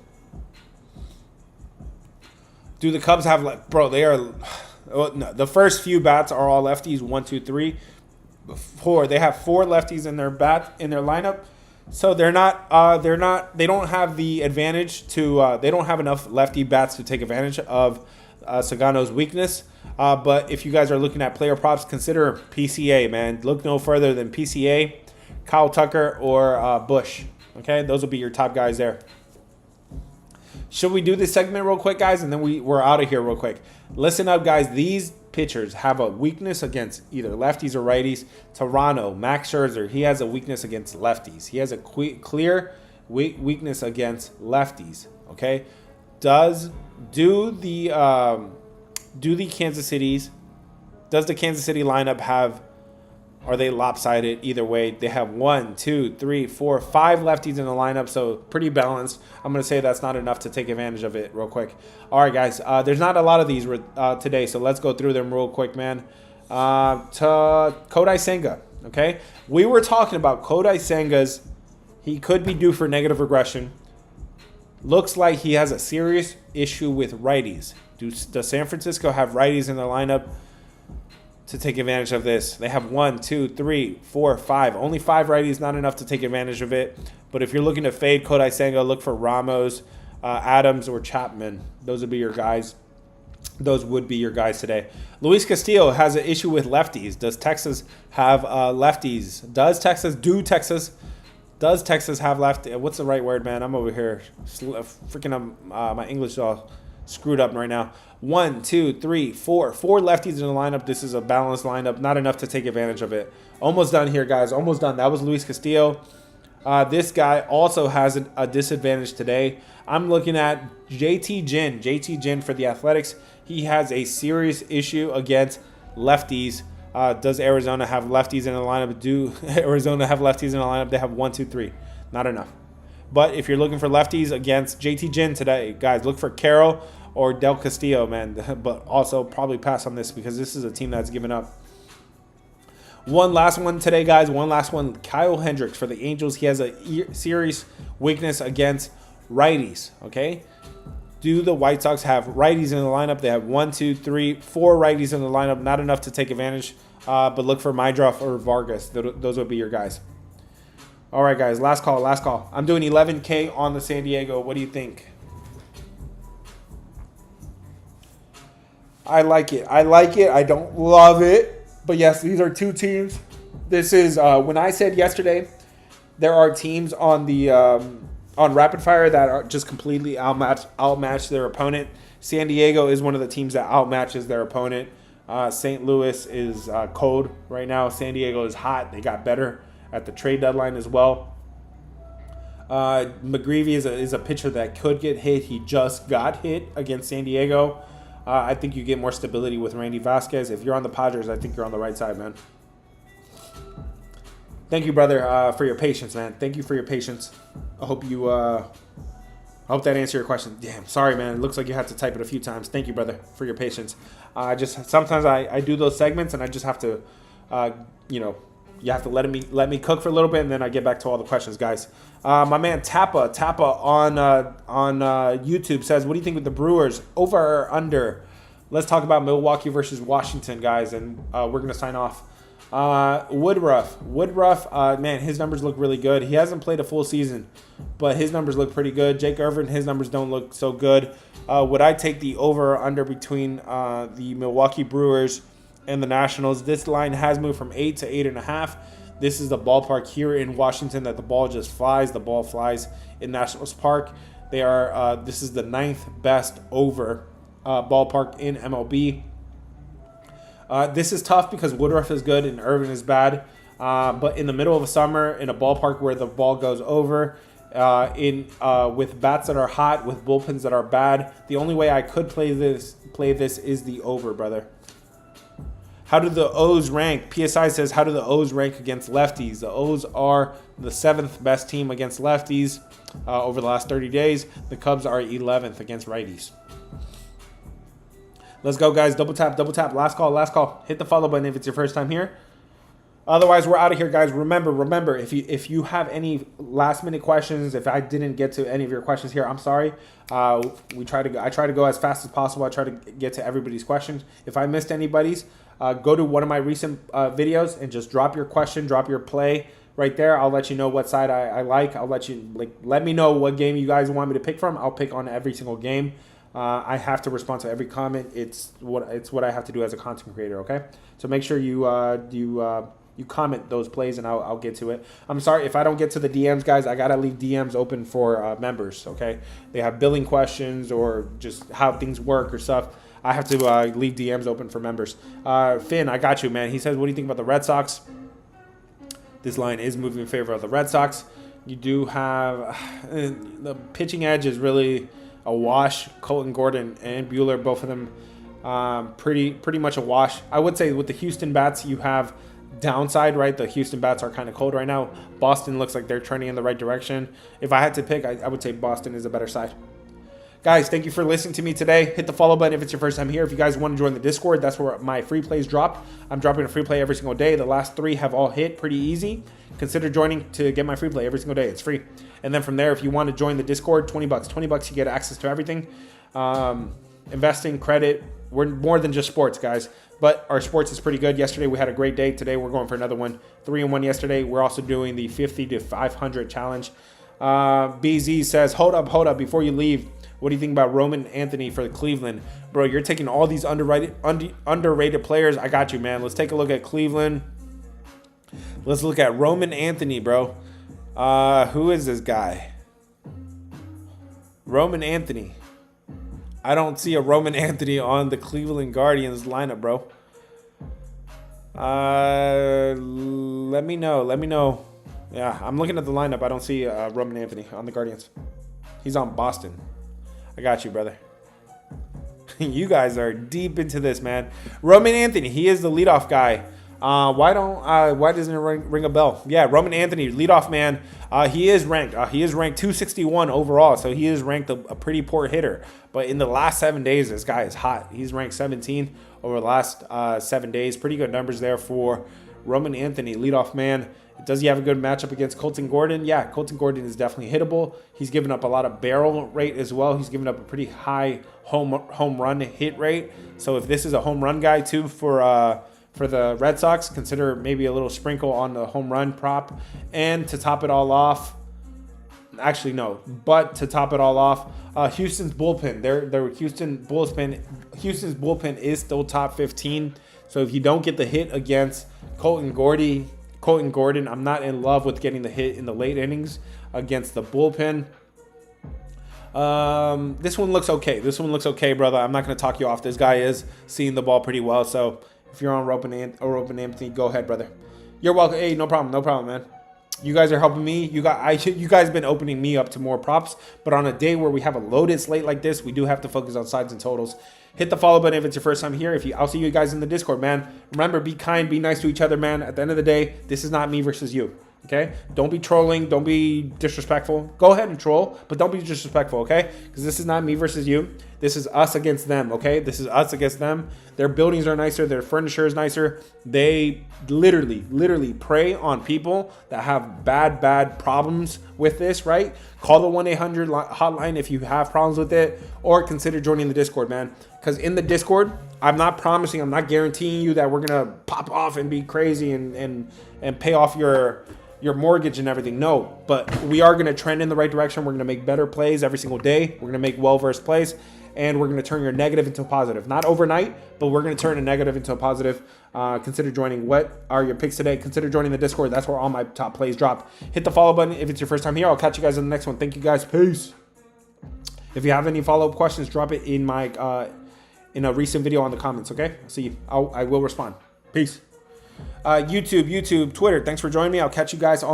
Speaker 1: Do the Cubs have They are. No, the first few bats are all lefties. 1, 2, 3, 4. They have 4 lefties in their lineup. So they don't have the advantage to. They don't have enough lefty bats to take advantage of Sagano's weakness. But if you guys are looking at player props, consider PCA, man. Look no further than PCA, Kyle Tucker, or Bush. Okay, those will be your top guys there. Should we do this segment real quick, guys? And then we're out of here real quick. Listen up, guys. These pitchers have a weakness against either lefties or righties. Toronto, Max Scherzer, he has a weakness against lefties. He has a clear weakness against lefties. Okay, does the Kansas City lineup have? Are they lopsided? Either way, they have 1, 2, 3, 4, 5 lefties in the lineup, so pretty balanced. I'm going to say that's not enough to take advantage of it real quick. All right, guys, there's not a lot of these today, so let's go through them real quick, man. To Kodai Senga, okay? We were talking about Kodai Senga's. He could be due for negative regression. Looks like he has a serious issue with righties. Does San Francisco have righties in their lineup to take advantage of this? They have 1, 2, 3, 4, 5. Only 5 righties, not enough to take advantage of it. But if you're looking to fade Kodai Senga, look for Ramos, Adams, or Chapman. Those would be your guys. Those would be your guys today. Luis Castillo has an issue with lefties. Does Texas have lefties? Does Texas have lefty? What's the right word, man? I'm over here freaking my English all screwed up right now. 1, 2, 3, 4. 4 lefties in the lineup. This is a balanced lineup. Not enough to take advantage of it. Almost done here, guys. Almost done. That was Luis Castillo. This guy also has a disadvantage today. I'm looking at JT Ginn for the Athletics. He has a serious issue against lefties. Does Arizona have lefties in the lineup? Do Arizona have lefties in the lineup? They have 1, 2, 3. Not enough. But if you're looking for lefties against JT Ginn today, guys, look for Carroll or Del Castillo, man. But also probably pass on this because this is a team that's given up. One last one today, guys. One last one. Kyle Hendricks for the Angels. He has a serious weakness against righties, okay? Do the White Sox have righties in the lineup? They have 1, 2, 3, 4 righties in the lineup. Not enough to take advantage, but look for Mydroff or Vargas. Those would be your guys. All right, guys, last call. I'm doing 11K on the San Diego. What do you think? I like it. I don't love it. But, yes, these are 2 teams. This is when I said yesterday there are teams on the on Rapid Fire that are just completely outmatch their opponent. San Diego is one of the teams that outmatches their opponent. St. Louis is cold right now. San Diego is hot. They got better at the trade deadline as well. McGreevy is a pitcher that could get hit. He just got hit against San Diego. I think you get more stability with Randy Vasquez. If you're on the Padres, I think you're on the right side, man. Thank you, brother, for your patience, man. Thank you for your patience. I hope I hope that answered your question. Damn, sorry, man. It looks like you had to type it a few times. Thank you, brother, for your patience. Just sometimes I do those segments and I just have to, you know, you have to let me cook for a little bit and then I get back to all the questions, guys. My man Tappa on YouTube says, "What do you think with the Brewers? Over or under?" Let's talk about Milwaukee versus Washington, guys, and we're gonna sign off. Woodruff, man, his numbers look really good. He hasn't played a full season, but his numbers look pretty good. Jake Irvin, his numbers don't look so good. Would I take the over or under between the Milwaukee Brewers and the Nationals? This line has moved from 8 to 8.5. This is the ballpark here in Washington that the ball just flies. The ball flies in Nationals Park. They are. This is the 9th best over ballpark in MLB. This is tough because Woodruff is good and Irvin is bad. But in the middle of the summer, in a ballpark where the ball goes over, with bats that are hot, with bullpens that are bad, the only way I could play this is the over, brother. How do the O's rank? PSI says, how do the O's rank against lefties? The O's are the 7th best team against lefties over the last 30 days. The Cubs are 11th against righties. Let's go, guys. Double tap. Last call. Hit the follow button if it's your first time here. Otherwise, we're out of here, guys. Remember, if you have any last minute questions, if I didn't get to any of your questions here, I'm sorry. I try to go as fast as possible. I try to get to everybody's questions. If I missed anybody's, go to one of my recent videos and just drop your question, drop your play right there. I'll let you know what side I like. I'll let me know what game you guys want me to pick from. I'll pick on every single game. I have to respond to every comment. It's what I have to do as a content creator. Okay, so make sure you comment those plays and I'll get to it. I'm sorry if I don't get to the DMs, guys. I gotta leave DMs open for members. Okay, they have billing questions or just how things work or stuff. I have to leave DMs open for members. Finn, I got you, man. He says, "What do you think about the Red Sox?" This line is moving in favor of the Red Sox. You do have the pitching edge is really a wash. Colton Gordon and Buehler, both of them pretty much a wash. I would say with the Houston bats, you have downside, right? The Houston bats are kind of cold right now. Boston looks like they're turning in the right direction. If I had to pick, I would say Boston is a better side. Guys, thank you for listening to me today. Hit the follow button if it's your first time here. If you guys want to join the Discord, that's where my free plays drop. I'm dropping a free play every single day. The last 3 have all hit pretty easy. Consider joining to get my free play every single day. It's free. And then from there, if you want to join the Discord, $20. $20, you get access to everything. Investing, credit. We're more than just sports, guys. But our sports is pretty good. Yesterday, we had a great day. Today, we're going for another one. 3-1 yesterday. We're also doing the 50 to 500 challenge. BZ says, hold up. Before you leave, what do you think about Roman Anthony for the Cleveland? Bro, you're taking all these underrated players. I got you, man. Let's take a look at Cleveland. Let's look at Roman Anthony, bro. Who is this guy? Roman Anthony. I don't see a Roman Anthony on the Cleveland Guardians lineup, bro. Let me know. Yeah, I'm looking at the lineup. I don't see Roman Anthony on the Guardians. He's on Boston. I got you, brother. You guys are deep into this, man. Roman Anthony, he is the leadoff guy. Why doesn't it ring a bell? Yeah, Roman Anthony, leadoff man. He is ranked. He is ranked 261 overall, so he is ranked a pretty poor hitter. But in the last 7 days, this guy is hot. He's ranked 17th over the last 7 days. Pretty good numbers there for Roman Anthony, leadoff man. Does he have a good matchup against Colton Gordon? Yeah, Colton Gordon is definitely hittable. He's given up a lot of barrel rate as well. He's given up a pretty high home run hit rate. So if this is a home run guy too for the Red Sox, consider maybe a little sprinkle on the home run prop. And to top it all off, actually no, but to top it all off, Houston's bullpen. Houston's bullpen is still top 15. So if you don't get the hit against Colton Gordon, I'm not in love with getting the hit in the late innings against the bullpen. This one looks okay, brother. I'm not going to talk you off. This guy is seeing the ball pretty well. So if you're on Roman Anthony, go ahead, brother. You're welcome. Hey, no problem, man. You guys are helping me. You guys been opening me up to more props. But on a day where we have a loaded slate like this, we do have to focus on sides and totals. Hit the follow button if it's your first time here. I'll see you guys in the Discord, man. Remember, be kind, be nice to each other, man. At the end of the day, this is not me versus you. Okay, don't be trolling. Don't be disrespectful. Go ahead and troll, but don't be disrespectful. Okay, because this is not me versus you. This is us against them. Okay, this is us against them. Their buildings are nicer. Their furniture is nicer. They literally prey on people that have bad problems with this. Right? Call the 1-800 hotline if you have problems with it, or consider joining the Discord, man. Because in the Discord, I'm not promising, I'm not guaranteeing you that we're gonna pop off and be crazy and pay off your mortgage and everything. No, but we are going to trend in the right direction. We're going to make better plays every single day. We're going to make well-versed plays, and we're going to turn your negative into a positive. Not overnight, but we're going to turn a negative into a positive. Consider joining. What are your picks today? Consider joining the Discord. That's where all my top plays drop. Hit the follow button if it's your first time here. I'll catch you guys in the next one. Thank you guys. Peace. If you have any follow-up questions, drop it in my in a recent video on the comments, okay? See you. I will respond. Peace. YouTube, Twitter. Thanks for joining me. I'll catch you guys on